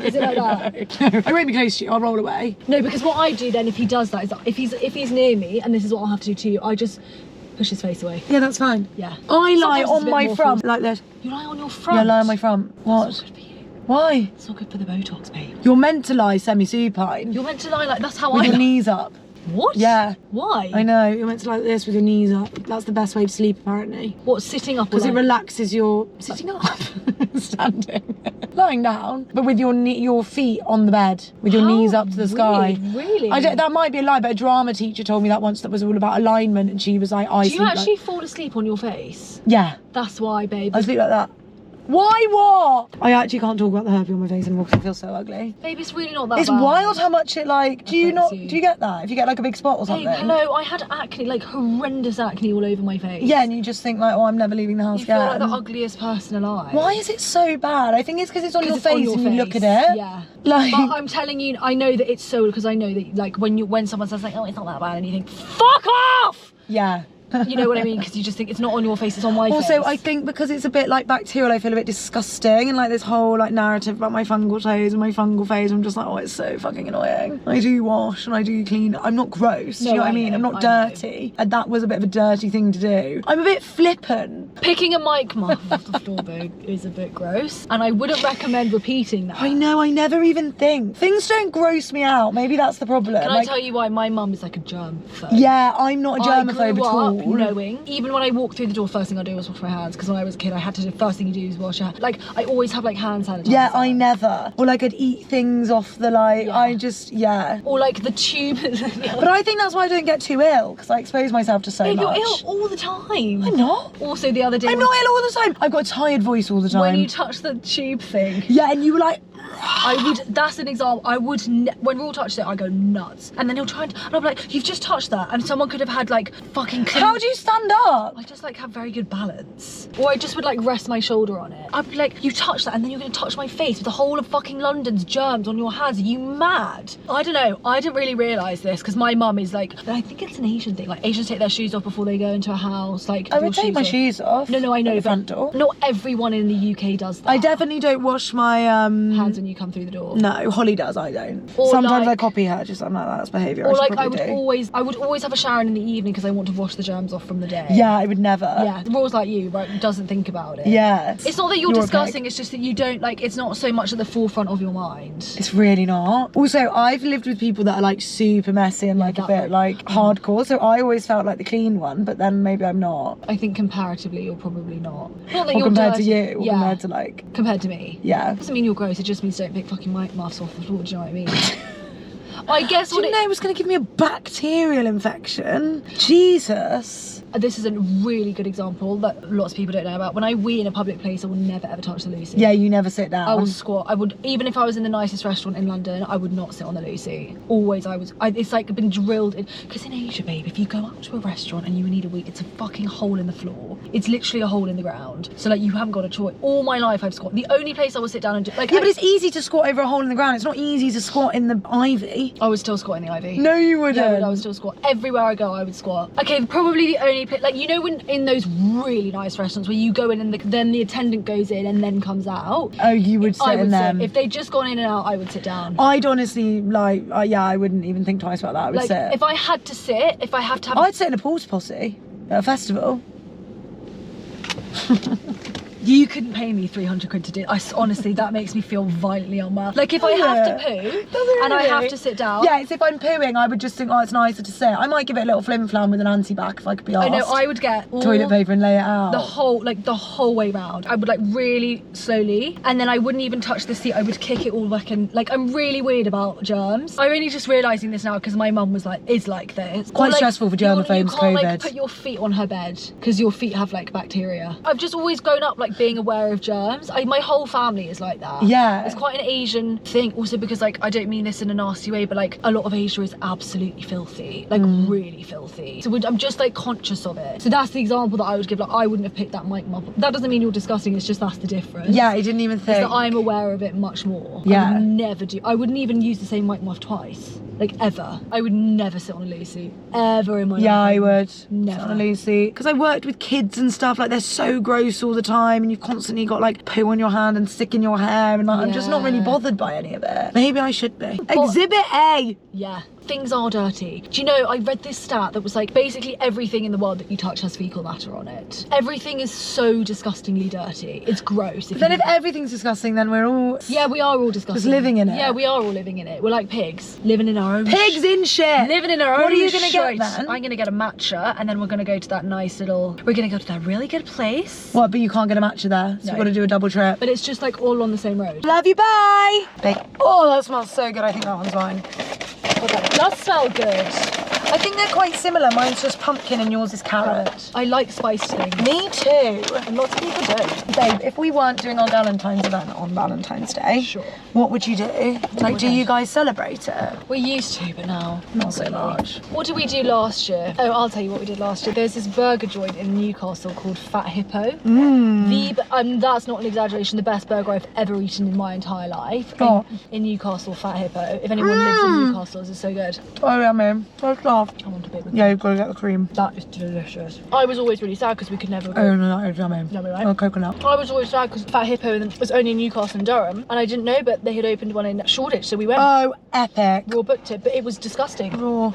Is it like that? No. I won't be close to you, I'll roll away. No, because what I do then if he does that is that if he's near me, and this is what I'll have to do to you, I just push his face away. Yeah, that's fine. Yeah. I lie Sometimes it's a on bit my more front like this. You lie on your front? Yeah, I lie on my front. What? It's not good for you. Why? It's not good for the Botox, babe. You're meant to lie semi-supine. You're meant to lie like, that's how with I your lie. knees up. What? Yeah. Why? I know, you're meant to lie like this with your knees up. That's the best way to sleep apparently. What, sitting up or Because it like... relaxes your... Sitting up? Standing. Lying down. But with your feet on the bed. With your How knees up to the sky. weird, really? That might be a lie, but a drama teacher told me that once, that was all about alignment, and she was like, Do you actually fall asleep on your face? Yeah. That's why, babe. I sleep like that. Why what? I actually can't talk about the herpes on my face anymore because I feel so ugly. Babe, it's really not that It's bad. wild how much it like, do you Affects you. get that? If you get like a big spot or Babe, something? hello, I had acne, like horrendous acne all over my face. Yeah, and you just think like, oh, I'm never leaving the house You feel like again. the ugliest person alive. Why is it so bad? I think it's because it's on your 'Cause it's on face your and you look face, at it. Yeah. Like, But I'm telling you, I know that it's so, because I know that like when someone says like, oh, it's not that bad, and you think, fuck off! yeah. You know what I mean? Because you just think it's not on your face, it's on my face. Also, I think because it's a bit like bacterial, I feel a bit disgusting, and like this whole like narrative about my fungal toes and my fungal face, I'm just like, oh, it's so fucking annoying. I do wash and I do clean. I'm not gross, do you know what I mean? I'm not dirty. And that was a bit of a dirty thing to do. I'm a bit flippant. Picking a mic muff off the floor though is a bit gross, and I wouldn't recommend repeating that. I know, I never even think. Things don't gross me out. Maybe that's the problem. Can I tell you why? My mum is like a germaphobe. Yeah, I'm not a germaphobe at all. Knowing, even when I walk through the door, first thing I do is wash my hands, because when I was a kid, I had to do, first thing you do is wash your hands. Like, I always have like hand sanitizer. Yeah, I never. Or like I'd eat things off the like, Yeah. I just, yeah. Or like the tube. But I think that's why I don't get too ill, because I expose myself to so Babe, much. you're ill all the time. I'm not. Also, the other day, I'm not ill all the time. I've got a tired voice all the time. when you touch the tube thing, Yeah, and you were like, I would, that's an example, I would, when Raw touched it, I go nuts. And then he'll try and I'll be like, you've just touched that. And someone could have had like fucking clean. how do you stand up? I just like have very good balance. Or I just would like rest my shoulder on it. I'd be like, you touched that and then you're gonna touch my face with the whole of fucking London's germs on your hands. Are you mad? I don't know, I didn't really realise this because my mum is like, but I think it's an Asian thing. Like Asians take their shoes off before they go into a house. Like, I would take my shoes off. No, I know, at the but front door. not everyone in the UK does that. I definitely don't wash my hands when you come through the door. No, Holly does, I don't. Or Sometimes I like- copy her, just I'm like, that's behaviour Or I should like probably do. I would always have a shower in the evening because I want to wash the germs off from the day. Yeah, I would never. Yeah, Raw's like you, right? Doesn't think about it. Yeah. It's not that you're a disgusting, pig. it's just that you don't like, it's not so much at the forefront of your mind. It's really not. Also, I've lived with people that are like super messy and like a that bit way. like hardcore, so I always felt like the clean one, but then maybe I'm not. I think comparatively you're probably not. Not that Or you're compared dirty. to you, or Yeah. compared to like, Compared to me. yeah. Doesn't mean you're gross, it just means don't pick fucking mic muffs off the floor, do you know what I mean? I guess what Didn't know it was going to give me a bacterial infection. Jesus. this is a really good example that lots of people don't know about. When I wee in a public place, I will never ever touch the Lucy. Yeah, you never sit down. I will squat. I would, even if I was in the nicest restaurant in London, I would not sit on the Lucy. Always, it's like been drilled in. Because in Asia, babe, if you go out to a restaurant and you need a wee, it's a fucking hole in the floor. It's literally a hole in the ground. So like you haven't got a choice. All my life I've squat. The only place I will sit down and do, like, Yeah, but it's easy to squat over a hole in the ground. It's not easy to squat in the ivy. I would still squat in the ivy. No, you wouldn't. Yeah, I would still squat. Everywhere I go, I would squat. Okay, probably the only place, like, you know when in those really nice restaurants where you go in and then the attendant goes in and then comes out. Oh, you would sit I in would them. sit. If they'd just gone in and out, I would sit down. I'd honestly, like, yeah, I wouldn't even think twice about that. I would Like, sit. if I had to sit, if I have to have... I'd sit in a porta potty at a festival. You couldn't pay me 300 quid to do. Honestly, that makes me feel violently unwell. Like if I have to poo and I have to sit down. Yeah, it's if I'm pooing, I would just think, oh, it's nicer to sit. I might give it a little flim flam with an anti-back if I could be asked. I know, I would get all toilet paper and lay it out. the whole way round. I would like really slowly, and then I wouldn't even touch the seat. I would kick it all back, and like I'm really weird about germs. I'm only just realising this now because my mum is like like this. Quite Or, like, stressful for germaphobes, you can't like COVID. put your feet on her bed because your feet have like bacteria. I've just always grown up like being aware of germs. My whole family is like that. Yeah. It's quite an Asian thing also because like I don't mean this in a nasty way, but like a lot of Asia is absolutely filthy, like really filthy. So I'm just like conscious of it. So that's the example that I would give. Like I wouldn't have picked that mic muff. That doesn't mean you're disgusting, it's just that's the difference. Yeah, I didn't even think. That I'm aware of it much more. Yeah. I would never do. I wouldn't even use the same mic muff twice. Like ever. I would never sit on a Lucy. Ever in my life. Yeah, I would. Never. Sit on a Lucy. Because I worked with kids and stuff, like they're so gross all the time and you've constantly got like poo on your hand and stick in your hair and like, I'm just not really Yeah. bothered by any of it. Maybe I should be. Exhibit A! Yeah. Things are dirty. Do you know, I read this stat that was like basically everything in the world that you touch has fecal matter on it. Everything is so disgustingly dirty. It's gross. But then if everything's disgusting, then we're all... Yeah, we are all disgusting. Just living in it. Yeah, we are all living in it. We're like pigs, living in our own Pigs in shit! living in our own What are you gonna get shite. then? I'm gonna get a matcha and then we're gonna go to that nice little, we're gonna go to that really good place. What, but you can't get a matcha there, so No. we've got to do a double trip. But it's just like all on the same road. Love you, bye! Oh, that smells so good. I think that one's mine. Okay, it does smell good. I think they're quite similar. Mine's just pumpkin and yours is carrot. I like spiced things. Me too. And lots of people don't. Babe, if we weren't doing our Valentine's event on Valentine's Day, Sure. what would you do? Like, do would I? you guys celebrate it? We used to, but now Not so really. much. What did we do last year? Oh, I'll tell you what we did last year. There's this burger joint in Newcastle called Fat Hippo. That's not an exaggeration, the best burger I've ever eaten in my entire life. Oh. In Newcastle, Fat Hippo. If anyone lives in Newcastle, this is so good. Oh, yeah, man. So off. I want a bit with Yeah, you've got to get the cream. That is delicious. I was always really sad because we could never go. Oh no, that is yummy. Yummy, right? Oh, coconut. I was always sad because Fat Hippo was only in Newcastle and Durham, and I didn't know, but they had opened one in Shoreditch, so we went. Oh, epic. We all booked it, but it was disgusting. Raw.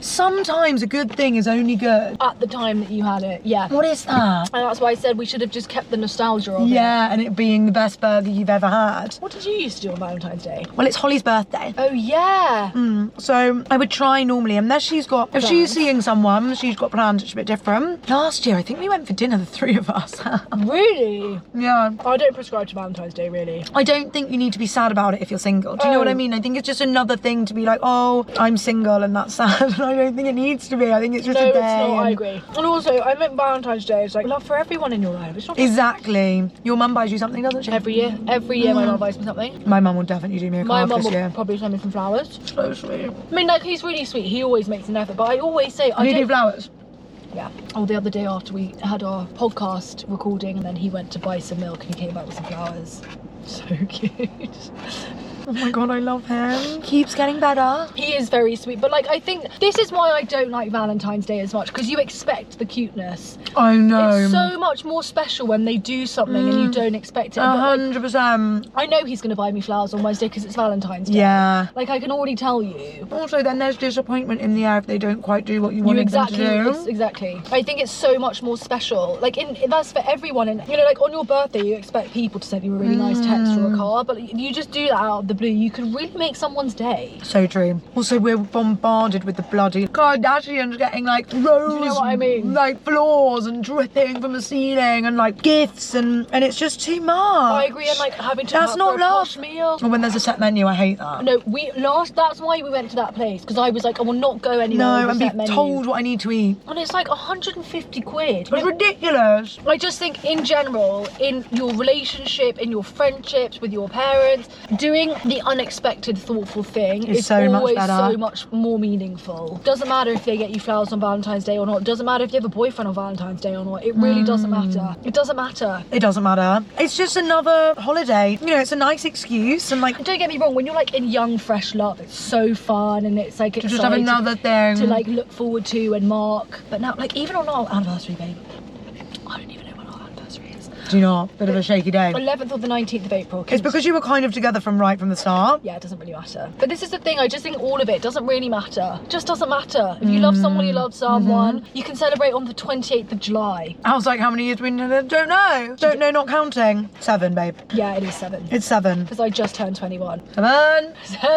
Sometimes a good thing is only good. At the time that you had it, yeah. What is that? And that's why I said we should have just kept the nostalgia of it. Yeah, and it being the best burger you've ever had. What did you used to do on Valentine's Day? Well, it's Holly's birthday. Oh, yeah. So I would try normally, unless she's got, if she's seeing someone, she's got plans, it's a bit different. Last year, I think we went for dinner, the three of us. Really? Yeah. I don't prescribe to Valentine's Day, really. I don't think you need to be sad about it if you're single. Do you know what I mean? I think it's just another thing to be like, oh, I'm single and that's sad. And I don't think it needs to be. I think it's just No, a it's day. not. I and- agree. And also, I meant Valentine's Day is like love for everyone in your life. It's not just Exactly. Your mum buys you something, doesn't she? every year. Every year my mum buys me something. My mum will definitely do me a My card mum this will year. probably send me some flowers. So sweet. I mean, like, he's really sweet. He always makes an effort. But I always say, I You do don't... flowers? Yeah. Oh, the other day after we had our podcast recording, and then he went to buy some milk and he came back with some flowers. So cute. Oh my god, I love him. Keeps getting better. He is very sweet, but like I think this is why I don't like Valentine's Day as much, because you expect the cuteness. I know. It's so much more special when they do something and you don't expect it. But, like, 100%. I know he's going to buy me flowers on Wednesday because it's Valentine's Day. Yeah. Like I can already tell you. Also, then there's disappointment in the air if they don't quite do what you wanted them to do. Exactly. I think it's so much more special. Like that's for everyone. And you know, like on your birthday, you expect people to send you a really nice text or a card, but you just do that out of the blue. You could really make someone's day. So true. Also, we're bombarded with the bloody Kardashians getting like rose, You know what I mean? like floors and dripping from the ceiling and like gifts and it's just too much. I agree, and like having to That's have not for a love. posh meal. Or when there's a set menu, I hate that. No, that's why we went to that place, because I was like, I will not go anywhere No, with a and set be menu. told what I need to eat. And it's like 150 quid. It's ridiculous. I just think in general, in your relationship, in your friendships with your parents, doing the unexpected thoughtful thing It's is so much always better. so much more meaningful. Doesn't matter if they get you flowers on Valentine's Day or not. Doesn't matter if you have a boyfriend on Valentine's Day or not. It really doesn't matter. It doesn't matter. It doesn't matter. It's just another holiday. You know, it's a nice excuse and like Don't get me wrong, when you're like in young, fresh love, it's so fun and it's like to just have another thing. to like look forward to and mark. But now, like even on our anniversary, babe, I don't even know when our anniversary is. Do you know? Bit of a shaky day. 11th or the 19th of April. It's because you were kind of together from the start. Yeah, it doesn't really matter. But this is the thing, I just think all of it doesn't really matter. It just doesn't matter. If you love someone, you love someone. You can celebrate on the 28th of July. I was like, how many years we together? Don't know. Don't know, not counting. 7, babe. Yeah, it is 7. It's 7. Because I just turned 21. 7. 7!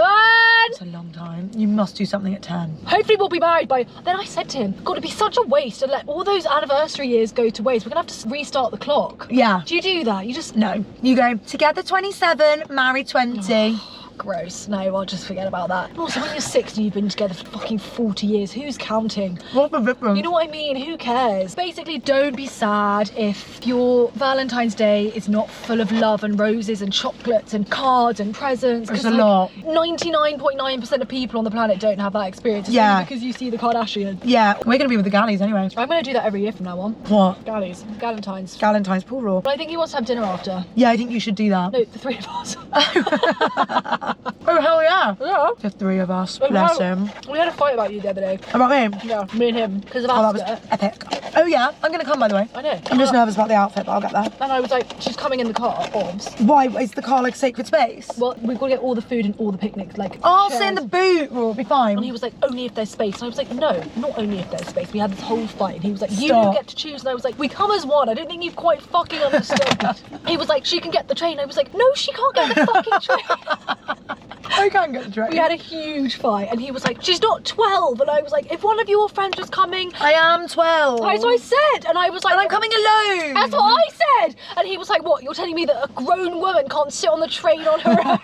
It's a long time. You must do something at 10. Hopefully we'll be married by... Then I said to him, God, it'd be such a waste to let all those anniversary years go to waste. We're going to have to restart the clock. Yeah. Do you do that? You just... No. You go together 27, married 20. Gross. No, I'll just forget about that. And also, when you're 60, you've been together for fucking 40 years. Who's counting? What's the difference? You know what I mean? Who cares? Basically, don't be sad if your Valentine's Day is not full of love and roses and chocolates and cards and presents. It's 'cause, a like, lot. 99.9% of people on the planet don't have that experience. It's Yeah. only because you see the Kardashians. Yeah, we're going to be with the galleys anyway. I'm going to do that every year from now on. What? Galleys. Galentine's. Galentine's pool raw. But I think he wants to have dinner after. Yeah, I think you should do that. No, the 3 of us. Oh, hell yeah. Yeah. The 3 of us. And Bless how- him. We had a fight about you the other day. About me? Yeah, me and him. Because of Oh, that was Ascot. epic. Oh, yeah. I'm going to come, by the way. I know. I'm just nervous about the outfit, but I'll get there. And I was like, she's coming in the car, obs. Why? Is the car like sacred space? Well, we've got to get all the food and all the picnics, like. I'll shared. sit in the boot. We'll be fine. And he was like, only if there's space. And I was like, no, not only if there's space. We had this whole fight. And he was like, you Stop. get to choose. And I was like, we come as one. I don't think you've quite fucking understood. He was like, she can get the train. I was like, no, she can't get the fucking train. I can't get the train. We had a huge fight. And he was like, she's not 12. And I was like, if one of your friends was coming. I am 12. That's what I said. And I was like, And I'm coming alone. That's what I said. And he was like, what? You're telling me that a grown woman can't sit on the train on her own?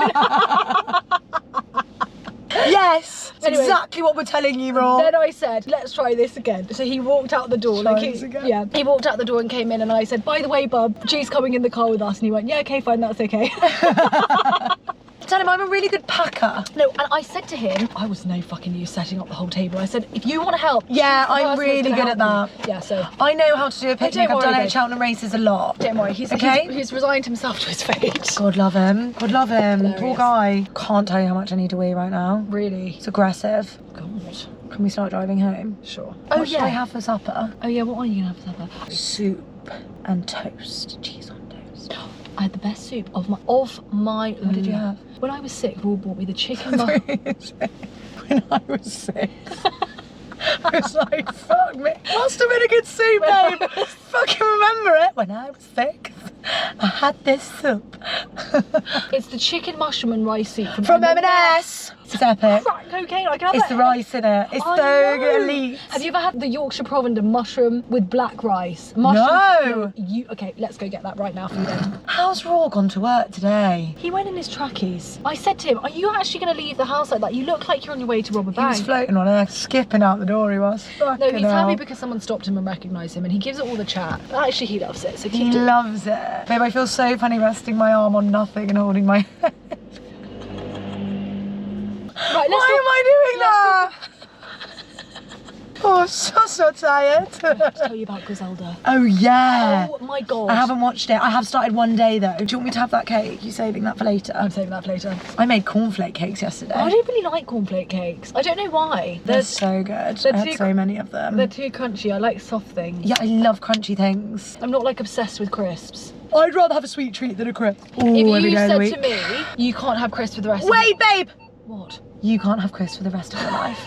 Yes. It's Anyway. exactly what we're telling you, Raw. Then I said, let's try this again. So he walked out the door. Try Like this again? Yeah, he walked out the door and came in, and I said, by the way, bub, she's coming in the car with us. And he went, yeah, okay, fine, that's okay. Tell him I'm a really good packer. No, and I said to him, I was no fucking use setting up the whole table. I said, if you want to help, Yeah, she's the I'm person really that's good gonna at help that. me. Yeah, so I know how to do a picnic. don't I've done worry, it babe. at Cheltenham races a lot. don't worry, he's Okay. he's resigned himself to his fate. God love him. God love him. Poor Hilarious. guy. Can't tell you how much I need to wee right now. Really? It's aggressive. God. Can we start driving home? Sure. What should I have for supper? Oh yeah, what are you gonna have for supper? Soup and toast. Cheese on toast. I had the best soup of my What did you have? When I was sick, Raw bought me the chicken mushroom. When I was sick. I was like, fuck me. Must have been a good soup, babe. Fucking remember it. When I was sick, I had this soup. It's the chicken mushroom and rice soup From M&S. It's epic. Crack cocaine, I can have It's that. the rice in it. It's I so know. good. Elite. Have you ever had the Yorkshire Provender mushroom with black rice? Mushroom. No. Okay, let's go get that right now for you then. How's Raw gone to work today? He went in his trackies. I said to him, are you actually going to leave the house like that? You look like you're on your way to rob a He was bank. floating on air, skipping out the door he was. No, Fucking he's hell. happy because someone stopped him and recognised him and he gives it all the chat. But actually he loves it, so He keep doing it. loves it. Babe, I feel so funny resting my arm on nothing and holding my head. Right, let's Why am I doing that? Oh, I'm so tired. tell you about Griselda. Oh, yeah. Oh my god. I haven't watched it. I have started one day though. Do you want me to have that cake? You saving that for later? I'm saving that for later. I made cornflake cakes yesterday. I don't really like cornflake cakes. I don't know why. They're so good. they're I had too- so many of them. They're too crunchy. I like soft things. Yeah, I love crunchy things. I'm not like obsessed with crisps. I'd rather have a sweet treat than a crisp. Ooh, If every you day of the said week. to me, you can't have crisps for the rest of Wait, babe! What? You can't have crisps for the rest of your life.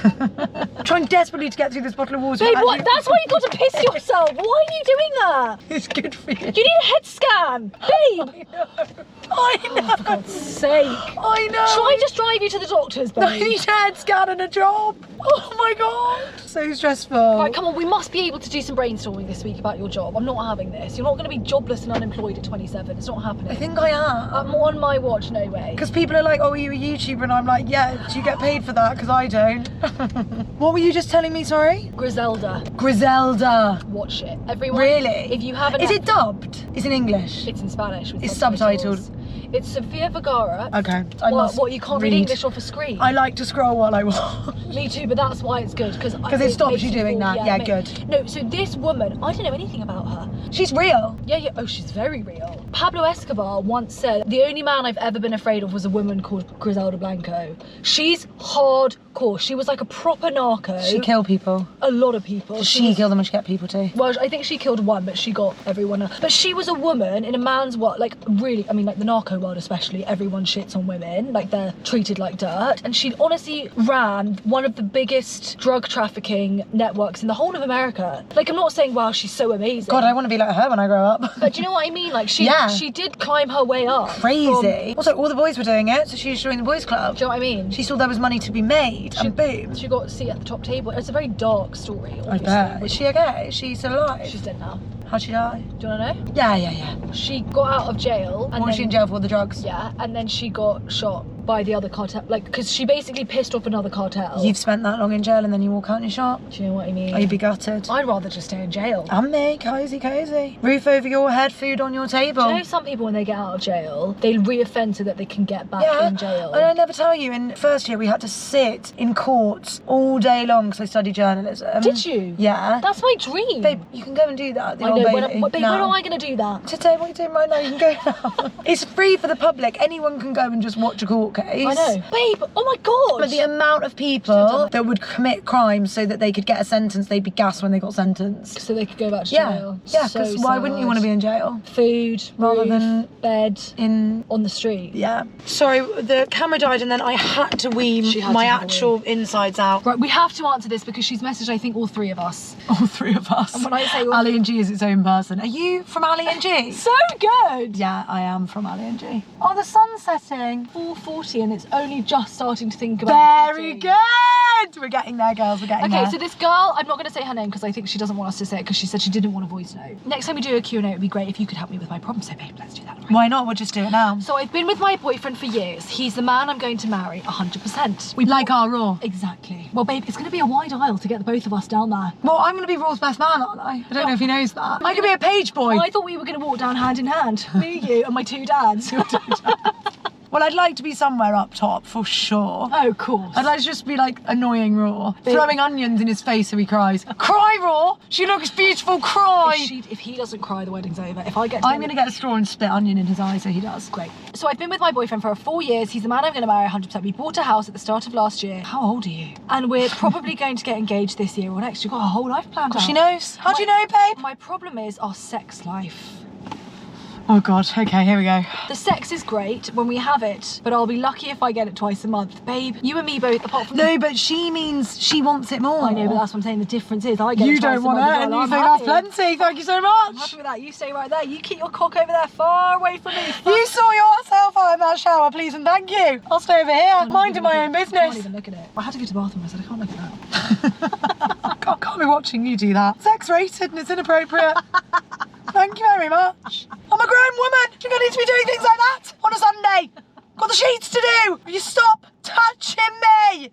I'm trying desperately to get through this bottle of water. Babe, but what? you- That's why you got to piss yourself. Why are you doing that? It's good for you. You need a head scan. Babe! I know. For God's sake. I know. Shall I just drive you to the doctor's, I babe? need a head scan and a job. Oh my god. So stressful. Right, come on, we must be able to do some brainstorming this week about your job. I'm not having this. You're not going to be jobless and unemployed at 27. It's not happening. I think I am. On my watch, no way. Because people are like, oh, are you a YouTuber? And I'm like, yeah, do you get paid for that? Because I don't. What were you just telling me, sorry? Griselda, Griselda. watch it. Everyone. Really? If you haven't. Is it dubbed? It's in English. It's in Spanish. With It's subtitles. It's Sofia Vergara. Okay. I must What, you can't read English off a screen? I like to scroll while I watch. Me too, but that's why it's good. Because it stops you doing that. Yeah, good. No, so this woman, I don't know anything about her. She's real. Yeah. Oh, she's very real. Pablo Escobar once said, the only man I've ever been afraid of was a woman called Griselda Blanco. She's hardcore. She was like a proper narco. She killed people. A lot of people. Did she kill them or she get people too? Well, I think she killed one, but she got everyone else. But she was a woman in a man's world, like really, I mean, like the narco world especially, everyone shits on women, like they're treated like dirt. And she honestly ran one of the biggest drug trafficking networks in the whole of America. Like, I'm not saying, wow, she's so amazing. God, I want to be like her when I grow up. But do you know what I mean? Like, Yeah. she did climb her way up. Crazy. Also, all the boys were doing it, so she just joined the boys club. Do you know what I mean? She saw there was money to be made, and boom. She got a seat at the top table. It's a very dark story, obviously. I bet. Is she okay? Is she still alive? She's dead now. How'd she die? Do you want to know? Yeah. She got out of jail. And What was she in jail for? The drugs? Yeah, and then she got shot by the other cartel, like, because she basically pissed off another cartel. You've spent that long in jail and then you walk out in your shop? Do you know what I mean? Or you'd be gutted? I'd rather just stay in jail. And me, cozy. Roof over your head, food on your table. Do you know some people, when they get out of jail, they re-offend so that they can get back in jail? And I never tell you, in first year we had to sit in court all day long because I studied journalism. Did you? Yeah. That's my dream. Babe, you can go and do that. The I Old know, Bailey. when now. am I going to do that? Today, what are you doing right now? You can go now. It's free for the public. Anyone can go and just watch a court case. I know. Babe, oh my God. But the amount of people that would commit crimes so that they could get a sentence, they'd be gassed when they got sentenced. So they could go back to Yeah, jail. yeah, So because why wouldn't you sad. want to be in jail? Food, Rather roof, than bed, in... on the street. Yeah. Sorry, the camera died and then I had to wean She had my to have a actual insides out. Right, we have to answer this because she's messaged, I think, all three of us. All three of us. And when I say all Ali and G is its own person. Are you from Ali and G? So good! Yeah, I am from Ali and G. Oh, the sun's setting. 4:40 and it's only just starting to think about Very it. good! We're getting there, girls, we're getting there. Okay, so this girl, I'm not going to say her name because I think she doesn't want us to say it because she said she didn't want a voice note. Next time we do a Q&A, it would be great if you could help me with my problem. So babe, let's do that. Right? Why not? We'll just do it now. So I've been with my boyfriend for years. He's the man I'm going to marry, 100%. We like our Raw. Exactly. Well, babe, it's going to be a wide aisle to get the both of us down there. Well, I'm going to be Raw's best man, aren't I? I don't know if he knows that. I could be a page boy. I thought we were going to walk down hand in hand. Me, you, and my two dads. Well, I'd like to be somewhere up top for sure. Oh, of course. I'd like to just be like annoying Raw, throwing onions in his face so he cries. Cry, Raw! She looks beautiful, cry! If he doesn't cry, the wedding's over. If I get I'm gonna get a straw and spit onion in his eye so he does. Great. So I've been with my boyfriend for 4 years. He's the man I'm going to marry 100%. We bought a house at the start of last year. How old are you? And we're probably going to get engaged this year or next. You've got a whole life planned out. She knows. How do you know, babe? My problem is our sex life. Oh God, okay, here we go. The sex is great when we have it, but I'll be lucky if I get it twice a month. Babe, you and me both, apart from... No, but she means she wants it more. I know, but that's what I'm saying. The difference is I get you it twice don't want a month. it, and you I'm think happy. that's plenty. Thank you so I'm much. happy with that. You stay right there. You keep your cock over there far away from me. You saw yourself out in that shower, please and thank you. I'll stay over here, minding my own I can't business. even look at it. I had to go to the bathroom. I said, I can't look at that. Can't be watching you do that. Sex rated and it's inappropriate. Thank you very much. I'm a grown woman. You're going to need to be doing things like that on a Sunday. Got the sheets to do. Will you stop touching me?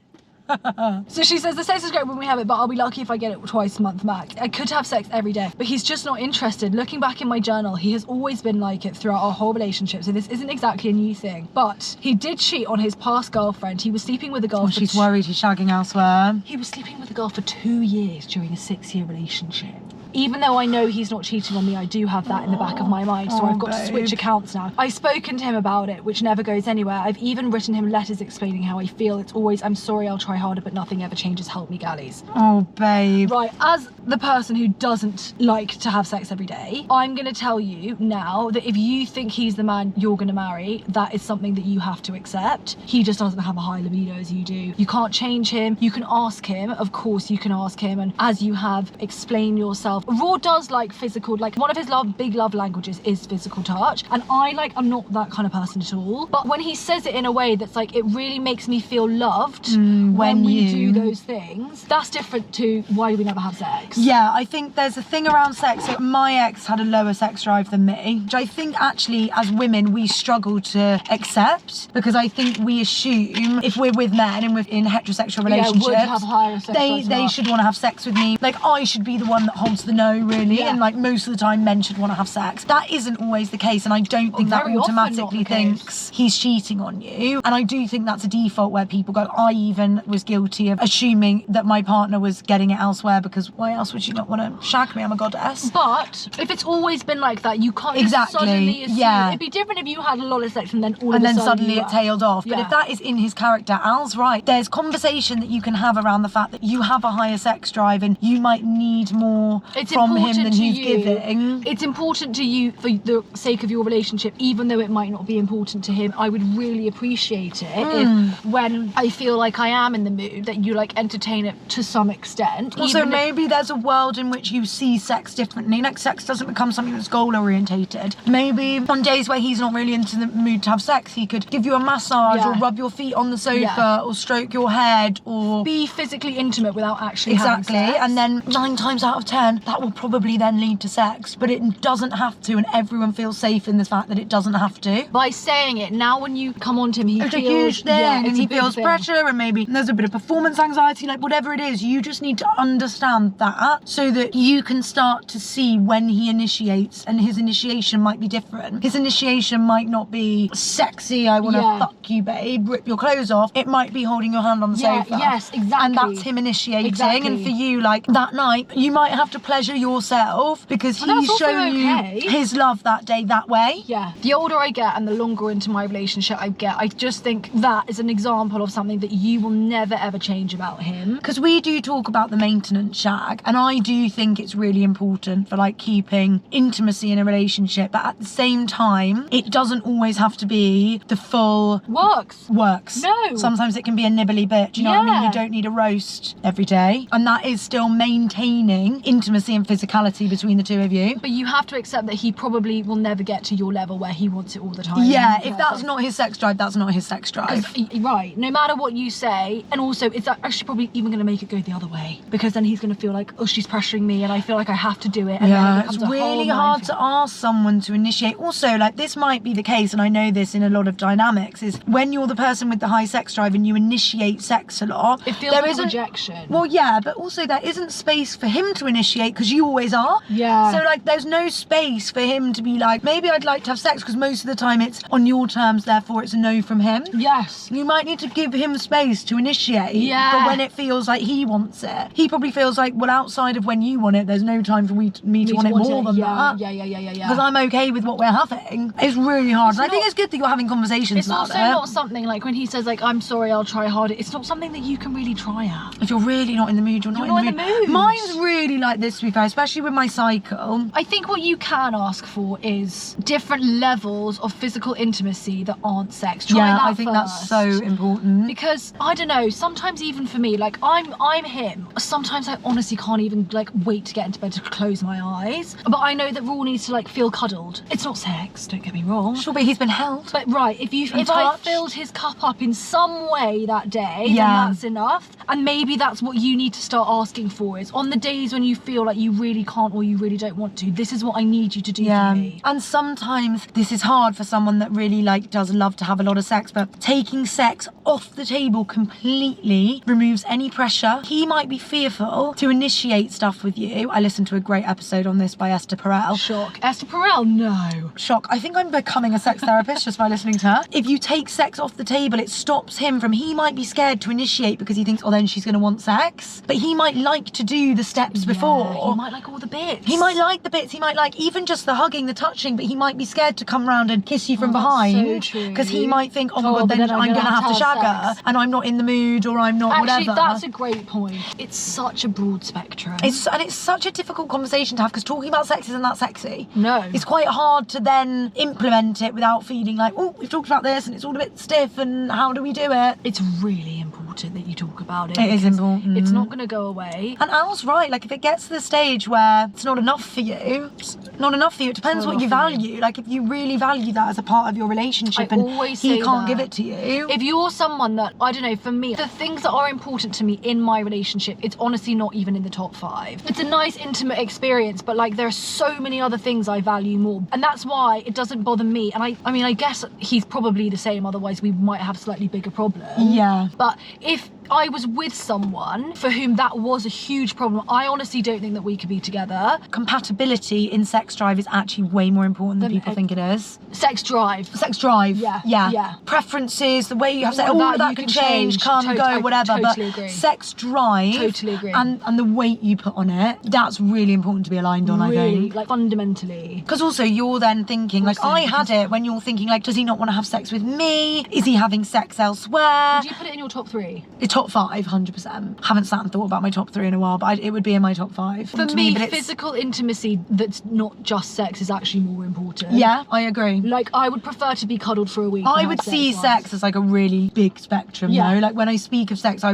So she says the sex is great when we have it, but I'll be lucky if I get it twice a month max. I could have sex every day, but he's just not interested. Looking back in my journal, he has always been like it throughout our whole relationship, so this isn't exactly a new thing. But he did cheat on his past girlfriend. He was sleeping with a girl She's worried he's shagging elsewhere. He was sleeping with a girl for 2 years during a 6-year relationship. Even though I know he's not cheating on me, I do have that in the back of my mind, so I've got to switch accounts now. I've spoken to him about it, which never goes anywhere. I've even written him letters explaining how I feel. It's always, I'm sorry, I'll try harder, but nothing ever changes. Help me, galleys. Oh, babe. Right, as the person who doesn't like to have sex every day, I'm going to tell you now that if you think he's the man you're going to marry, that is something that you have to accept. He just doesn't have a high libido as you do. You can't change him. You can ask him. Of course you can ask him, and as you have, explain yourself. Raw does like physical, like one of his big love languages is physical touch, and I'm not that kind of person at all. But when he says it in a way that's like, it really makes me feel loved when we do those things, that's different to why we never have sex. Yeah, I think there's a thing around sex. So my ex had a lower sex drive than me, which I think actually as women we struggle to accept, because I think we assume if we're with men and we're in heterosexual relationships, would have higher sex drives they should want to have sex with me. Like I should be the one that holds the no, really, and like most of the time men should want to have sex. That isn't always the case, and I don't think that automatically thinks he's cheating on you. And I do think that's a default where people go, I even was guilty of assuming that my partner was getting it elsewhere, because why else would you not want to shag me? I'm a goddess. But if it's always been like that, you can't exactly suddenly assume. Yeah, it'd be different if you had a lot of sex and then suddenly it tailed off. Yeah. But if that is in his character, Al's right. There's conversation that you can have around the fact that you have a higher sex drive and you might need more from him than he's giving. It's important to you for the sake of your relationship, even though it might not be important to him. I would really appreciate it if, when I feel like I am in the mood, that you like entertain it to some extent. Also, maybe there's a world in which you see sex differently. Like sex doesn't become something that's goal orientated. Maybe on days where he's not really into the mood to have sex, he could give you a massage or rub your feet on the sofa or stroke your head or be physically intimate without actually having sex. And then 9 times out of 10 that will probably then lead to sex, but it doesn't have to, and everyone feels safe in the fact that it doesn't have to. By saying it, now when you come on to him, it's a huge thing, and he feels pressure, and maybe there's a bit of performance anxiety, like whatever it is, you just need to understand that so that you can start to see when he initiates, and his initiation might be different. His initiation might not be sexy, I want to fuck you babe, rip your clothes off. It might be holding your hand on the sofa. Yes, exactly. And that's him initiating, and for you, like that night, you might have to pleasure yourself because he's shown you his love that day that way. Yeah. The older I get and the longer into my relationship I get, I just think that is an example of something that you will never ever change about him. Because we do talk about the maintenance shag, and I do think it's really important for like keeping intimacy in a relationship, but at the same time, it doesn't always have to be the full works. No. Sometimes it can be a nibbly bit, do you know what I mean? You don't need a roast every day, and that is still maintaining intimacy and physicality between the two of you. But you have to accept that he probably will never get to your level where he wants it all the time. Yeah, if that's not his sex drive, that's not his sex drive. Right, no matter what you say, and also it's actually probably even going to make it go the other way, because then he's going to feel like, oh, she's pressuring me and I feel like I have to do it. And then it it's really hard to ask someone to initiate. Also, like this might be the case, and I know this in a lot of dynamics, is when you're the person with the high sex drive and you initiate sex a lot, it feels like rejection. Well, yeah, but also there isn't space for him to initiate, because you always are. Yeah. So like there's no space for him to be like, maybe I'd like to have sex, because most of the time it's on your terms, therefore it's a no from him. Yes. You might need to give him space to initiate. Yeah. But when it feels like he wants it, he probably feels like, well, outside of when you want it, there's no time for me to want it more than that. Yeah. Because I'm okay with what we're having. It's really hard. And I think it's good that you're having conversations It's about also not something like when he says like, I'm sorry, I'll try harder. It's not something that you can really try at. If you're really not in the mood, you're not in the mood. Mine's really like this, to be fair, especially with my cycle. I think what you can ask for is different levels of physical intimacy that aren't sex. Try that I think that's so important. Because I don't know, sometimes even for me, like I'm him. Sometimes I honestly can't even like wait to get into bed to close my eyes. But I know that Raw needs to like feel cuddled. It's not sex, don't get me wrong. Sure, but he's been held. But right, if I filled his cup up in some way that day, then that's enough. And maybe that's what you need to start asking for, is on the days when you feel like you really can't or you really don't want to, this is what I need you to do for me. And sometimes this is hard for someone that really like does love to have a lot of sex, but taking sex off the table completely removes any pressure. He might be fearful to initiate stuff with you. I listened to a great episode on this by Esther Perel. Shock. Esther Perel? No. Shock. I think I'm becoming a sex therapist just by listening to her. If you take sex off the table, it stops him from, he might be scared to initiate because he thinks, oh, then she's going to want sex. But he might like to do the steps before. He might like all the bits. He might like the bits. He might like even just the hugging, the touching, but he might be scared to come round and kiss you from behind. So true. Because he might think, oh my God, then I'm going to have to shag her and I'm not in the mood or I'm not whatever. Actually, that's a great point. It's such a broad spectrum. It's such a difficult conversation to have, because talking about sex isn't that sexy. No. It's quite hard to then implement it without feeling like, oh, we've talked about this and it's all a bit stiff and how do we do it? It's really important that you talk about it. It is important. It's not going to go away. And Al's right, like if it gets to the stage where it's not enough for you, it's not enough for you. It depends what you value. Like if you really value that as a part of your relationship and he can't give it to you. If you're someone that, I don't know, for me, the things that are important to me in my relationship, it's honestly not even in the top 5. It's a nice intimate experience, but like there are so many other things I value more. And that's why it doesn't bother me. And I mean, I guess he's probably the same, otherwise we might have slightly bigger problems. Yeah. But if I was with someone for whom that was a huge problem, I honestly don't think that we could be together. Compatibility in sex drive is actually way more important than people think it is. Sex drive. Sex drive. Yeah. Preferences, the way you have sex, all of that can change, come, go, whatever. Totally but agree. sex drive. Totally agree. And the weight you put on it, that's really important to be aligned on, really, I think. like fundamentally. Because also you're then thinking, like I had it when you're thinking like, does he not want to have sex with me? Is he having sex elsewhere? Would you put it in your top 3? The top 5, 100%. Haven't sat and thought about my top 3 in a while, but it would be in my top 5. For me, physical intimacy that's not just sex is actually more important. Yeah, I agree. Like I would prefer to be cuddled for a week. I would see sex as like a really big spectrum, though. Like when I speak of sex, I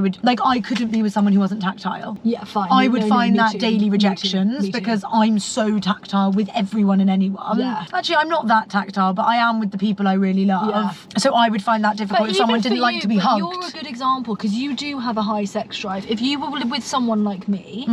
couldn't be with someone who wasn't tactile. Yeah, fine. I would find that daily rejections because I'm so tactile with everyone and anyone. Yeah. Actually, I'm not that tactile, but I am with the people I really love. Yeah. So I would find that difficult if someone didn't like to be hugged. You're a good example because you do have a high sex drive. If you were with someone like me,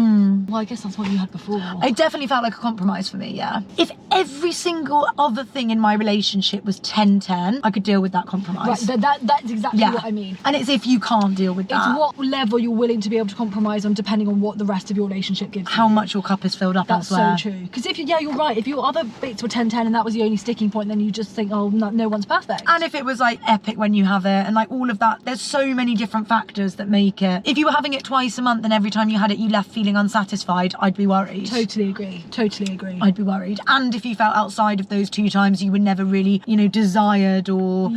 well, I guess that's what you had before. It definitely felt like a compromise for me, yeah. If every single other thing in my relationship was 10-10, I could deal with that compromise. Right, that's exactly what I mean. And it's if you can't deal with that. It's what level you're willing to be able to compromise on depending on what the rest of your relationship gives How you. much your cup is filled up elsewhere. That's so true. Because you're right. If your other bits were 10-10 and that was the only sticking point, then you just think, oh, no one's perfect. And if it was like epic when you have it and like all of that, there's so many different factors that make it. If you were having it twice a month and every time you had it you left feeling unsatisfied, I'd be worried. Totally agree. I'd be worried. And if you felt outside of those 2 times you were never really, desired or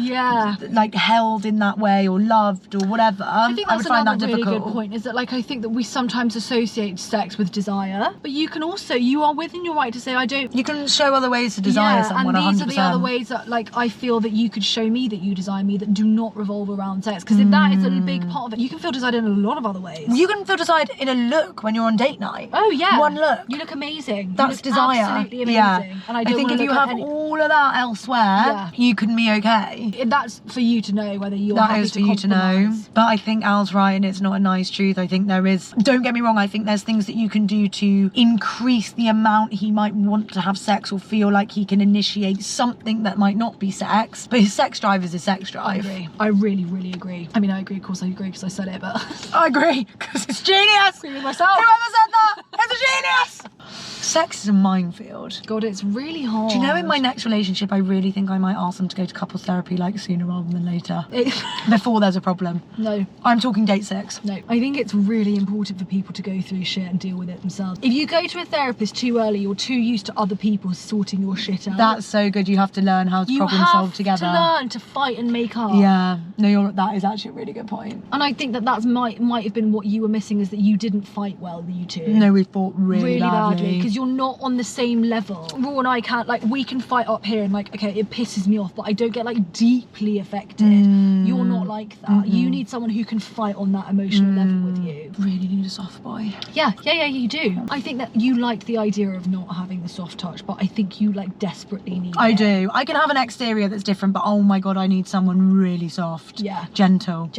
like held in that way or loved or whatever, I think that's would find that another really difficult. good point, is that like I think that we sometimes associate sex with desire, but you are within your right to say I don't. You can show other ways to desire someone. And these 100%. are the other ways that like I feel that you could show me that you desire me that do not revolve around sex, because if that is a big part of it, you can feel desired in a lot of other ways. You can feel desired in a look when you're on date night. Oh yeah, one look. You look amazing. That's desire. Absolutely amazing. Yeah. And I think if you have all of that elsewhere, you can be okay. That's for you to know whether you're that happy is to for you to know. compromise. But I think Al's right, and it's not a nice truth. I think there is. Don't get me wrong. I think there's things that you can do to increase the amount he might want to have sex or feel like he can initiate something that might not be sex. But his sex drive is his sex drive. I agree. I really, really agree. I mean, I agree. Of course, I agree because I said it, but I agree, because it's genius. agree with myself. Whoever said that, it's a genius. Sex is a minefield. God, it's really hard. Do you know, in my next relationship, I really think I might ask them to go to couples therapy like sooner rather than later. Before there's a problem. No. I'm talking date 6. No. I think it's really important for people to go through shit and deal with it themselves. If you go to a therapist too early, you're too used to other people sorting your shit out. That's so good. You have to learn how to problem solve together. You have to learn to fight and make up. Yeah. No, that is actually a really good point. And I think that might have been what you were missing, is that you didn't fight well, you two. No, we fought really badly. Because you're not on the same level. Raw and I can't, like, we can fight up here and, like, okay, it pisses me off, but I don't get, like, deeply affected. You're not like that. You need someone who can fight on that emotional level with you. Really need a soft boy. Yeah, you do. I think that you liked the idea of not having the soft touch, but I think you, like, desperately need I it. do. I can have an exterior that's different, but oh my God, I need someone really soft. Yeah. Gentle.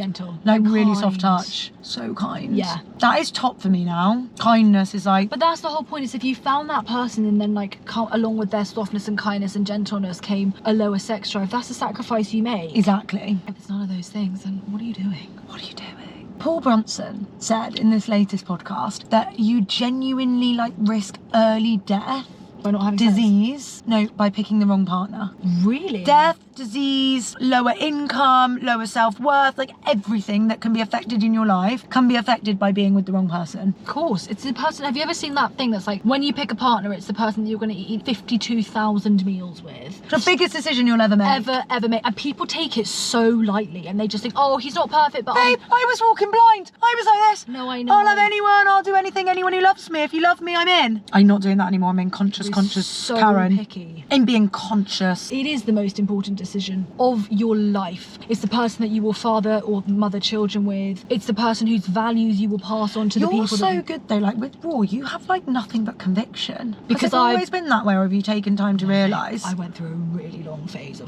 Like, really kind. soft touch. So kind. Yeah. That is top for me now. Kindness is like... But that's the whole point, is if you found that person and then, like, along with their softness and kindness and gentleness came a lower sex drive, that's a sacrifice you make. Exactly. If it's none of those things, then what are you doing? What are you doing? Paul Brunson said in this latest podcast that you genuinely, like, risk early death, By not having sex? disease, no, by picking the wrong partner. Really? Death, disease, lower income, lower self-worth, like everything that can be affected in your life can be affected by being with the wrong person. Of course. It's the person. Have you ever seen that thing that's like, when you pick a partner, it's the person that you're going to eat 52,000 meals with? It's the biggest decision you'll ever make. Ever make. And people take it so lightly and they just think, oh, he's not perfect, but Babe, I was walking blind. I was like this. No, I know. I'll love anyone. I'll do anything. Anyone who loves me. If you love me, I'm in. I'm not doing that anymore. I'm being conscious so Karen. picky. In being conscious. It is the most important decision of your life. It's the person that you will father or mother children with. It's the person whose values you will pass on to the people. You're so good though, like with Raw, you have like nothing but conviction. Because Has it always been that way, or have you taken time to realise? I went through a really long phase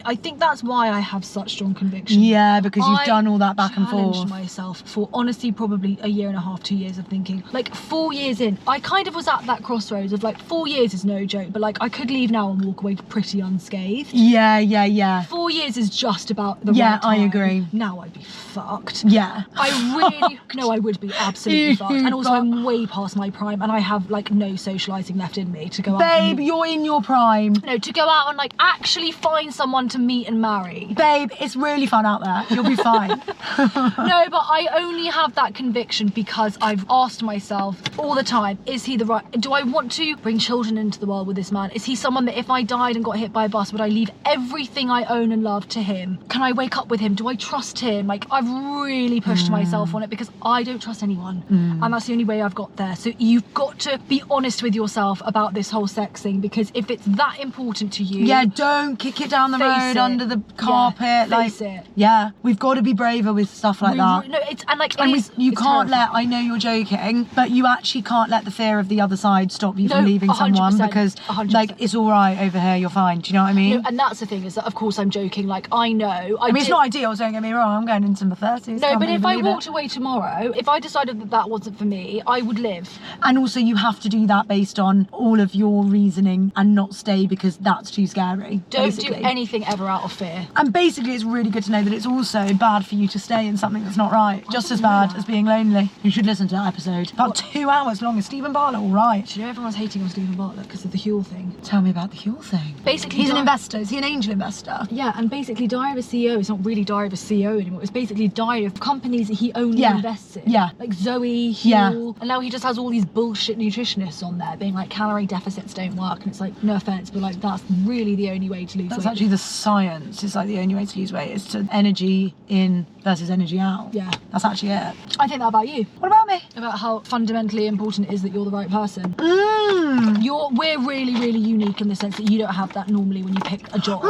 I think that's why I have such strong conviction. Yeah, because you've done all that back and forth. I challenged myself for honestly probably a year and a half, 2 years of thinking. Like 4 years in, I kind of was at that crossroads of like 4 years is no joke, but like I could leave now and walk away pretty unscathed. Yeah. 4 years is just about the Yeah, right time. I agree. Now I'd be fucked. Yeah. I really, no, I would be absolutely fucked. And also I'm way past my prime and I have like no socialising left in me to go out. Babe, you're in your prime. No, to go out and like actually find someone to meet and marry. Babe, it's really fun out there. You'll be fine. No, but I only have that conviction because I've asked myself all the time, is he the right, do I want to bring children into the world with this man? Is he someone that if I died and got hit by a bus, would I leave everything I own and love to him? Can I wake up with him? Do I trust him? Like, I've really pushed myself on it because I don't trust anyone. And that's the only way I've got there. So you've got to be honest with yourself about this whole sex thing, because if it's that important to you, Yeah, don't kick it down the road under the carpet. Face it. Yeah, we've got to be braver with stuff like that. No, it's and like And you it's can't terrifying. I know you're joking, but you actually can't let the fear of the other side stop you from leaving 100%, someone, because 100%. like it's all right over here, you're fine. Do you know what I mean? No, and that's the thing, is that of course I'm joking. Like I know. I mean, it's not ideal, don't get me wrong. I'm going into my 30s. No, can't but if I believe it. walked away tomorrow, if I decided that that wasn't for me, I would live. And also you have to do that based on all of your reasoning and not stay because that's too scary. Don't basically. do anything ever out of fear. And basically it's really good to know that it's also bad for you to stay in something that's not right. Just as bad as being lonely. You should listen to that episode. About 2 hours long. Is Stephen Bartlett all right? Do you know everyone's hating on Stephen Bartlett because of the Huel thing? Tell me about the Huel thing. Basically, he's an investor. Is he an angel investor? Yeah, and basically Diary of a CEO is not really Diary of a CEO anymore. It's basically Diary of companies that he only invests in. Yeah. Like Zoe, Huel, and now he just has all these bullshit nutritionists on there being like calorie deficits don't work, and it's like, no offense, but like that's really the only way to lose weight. That's actually the science. It's like the only way to lose weight is to energy in versus energy out. Yeah. That's actually it. I think that about you. What about me? About how fundamentally important it is that you're the right person. We're really, really unique in the sense that you don't have that normally when you pick a job.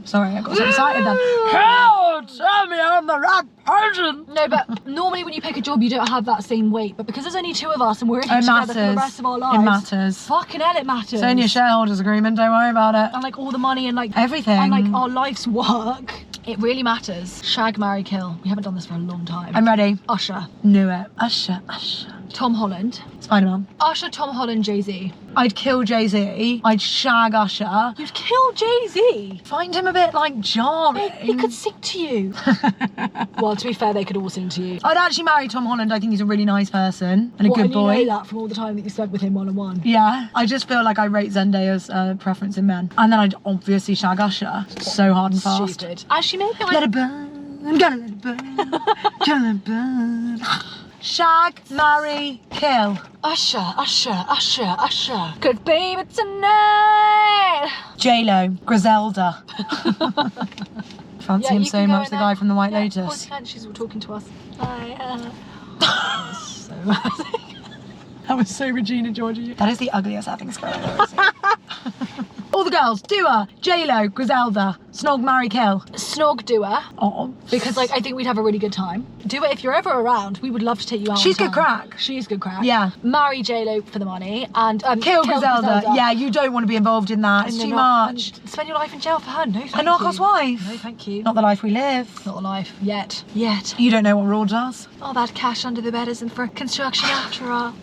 Sorry, I got so excited then. How? Tell me I'm the right person. No, but normally when you pick a job, you don't have that same weight. But because there's only 2 of us and we're in It together for the matters. rest of our lives. It matters. Fucking hell, it matters. It's only a shareholders agreement, don't worry about it. And like all the money and like everything. And like our life's work. It really matters. Shag, marry, kill. We haven't done this for a long time. I'm ready. Usher. Knew it. Usher. Tom Holland. Spider-Man. Usher, Tom Holland, Jay-Z. I'd kill Jay-Z. I'd shag Usher. You'd kill Jay-Z. Find him a bit like jarring. He could sing to you. Well, to be fair, they could all sing to you. I'd actually marry Tom Holland. I think he's a really nice person and a good And boy. you know that from all the time that you spent with him one-on-one. Yeah, I just feel like I rate Zendaya's preference in men. And then I'd obviously shag Usher. So hard and fast. Stupid. Actually, maybe Let it burn, I'm gonna let it burn, gonna let it burn. Shag, marry, kill. Usher, Usher, Usher, Usher. Good baby tonight. J-Lo, Griselda. Fancy him you so can go much, in the there. guy from the White Yeah, Lotus. of course you can. She's all talking to us. So That was so Regina Georgia. That is the ugliest effing skirt I've ever seen. All the girls, Dua, J-Lo, Griselda, Snog, marry, kill. Snog Dua. Oh. Because like I think we'd have a really good time. Dua, if you're ever around, we would love to take you out. She's on good town. crack. She is good crack. Yeah. Marry J-Lo for the money and Kill Griselda. Yeah, you don't want to be involved in that. It's And too not- much. and spend your life in jail for her. No, thank A Narcos you. wife. No, thank you. Not the life we live. Not a life yet. Yet. You don't know what Raw does. All that cash under the bed isn't for construction after all.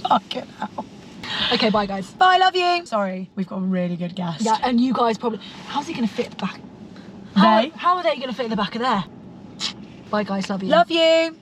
Fucking hell. Okay, bye guys. Bye, love you. Sorry, we've got a really good guest. Yeah, and you guys probably. How's he gonna fit back? They? How are they gonna fit in the back of there? Bye guys, love you. Love you.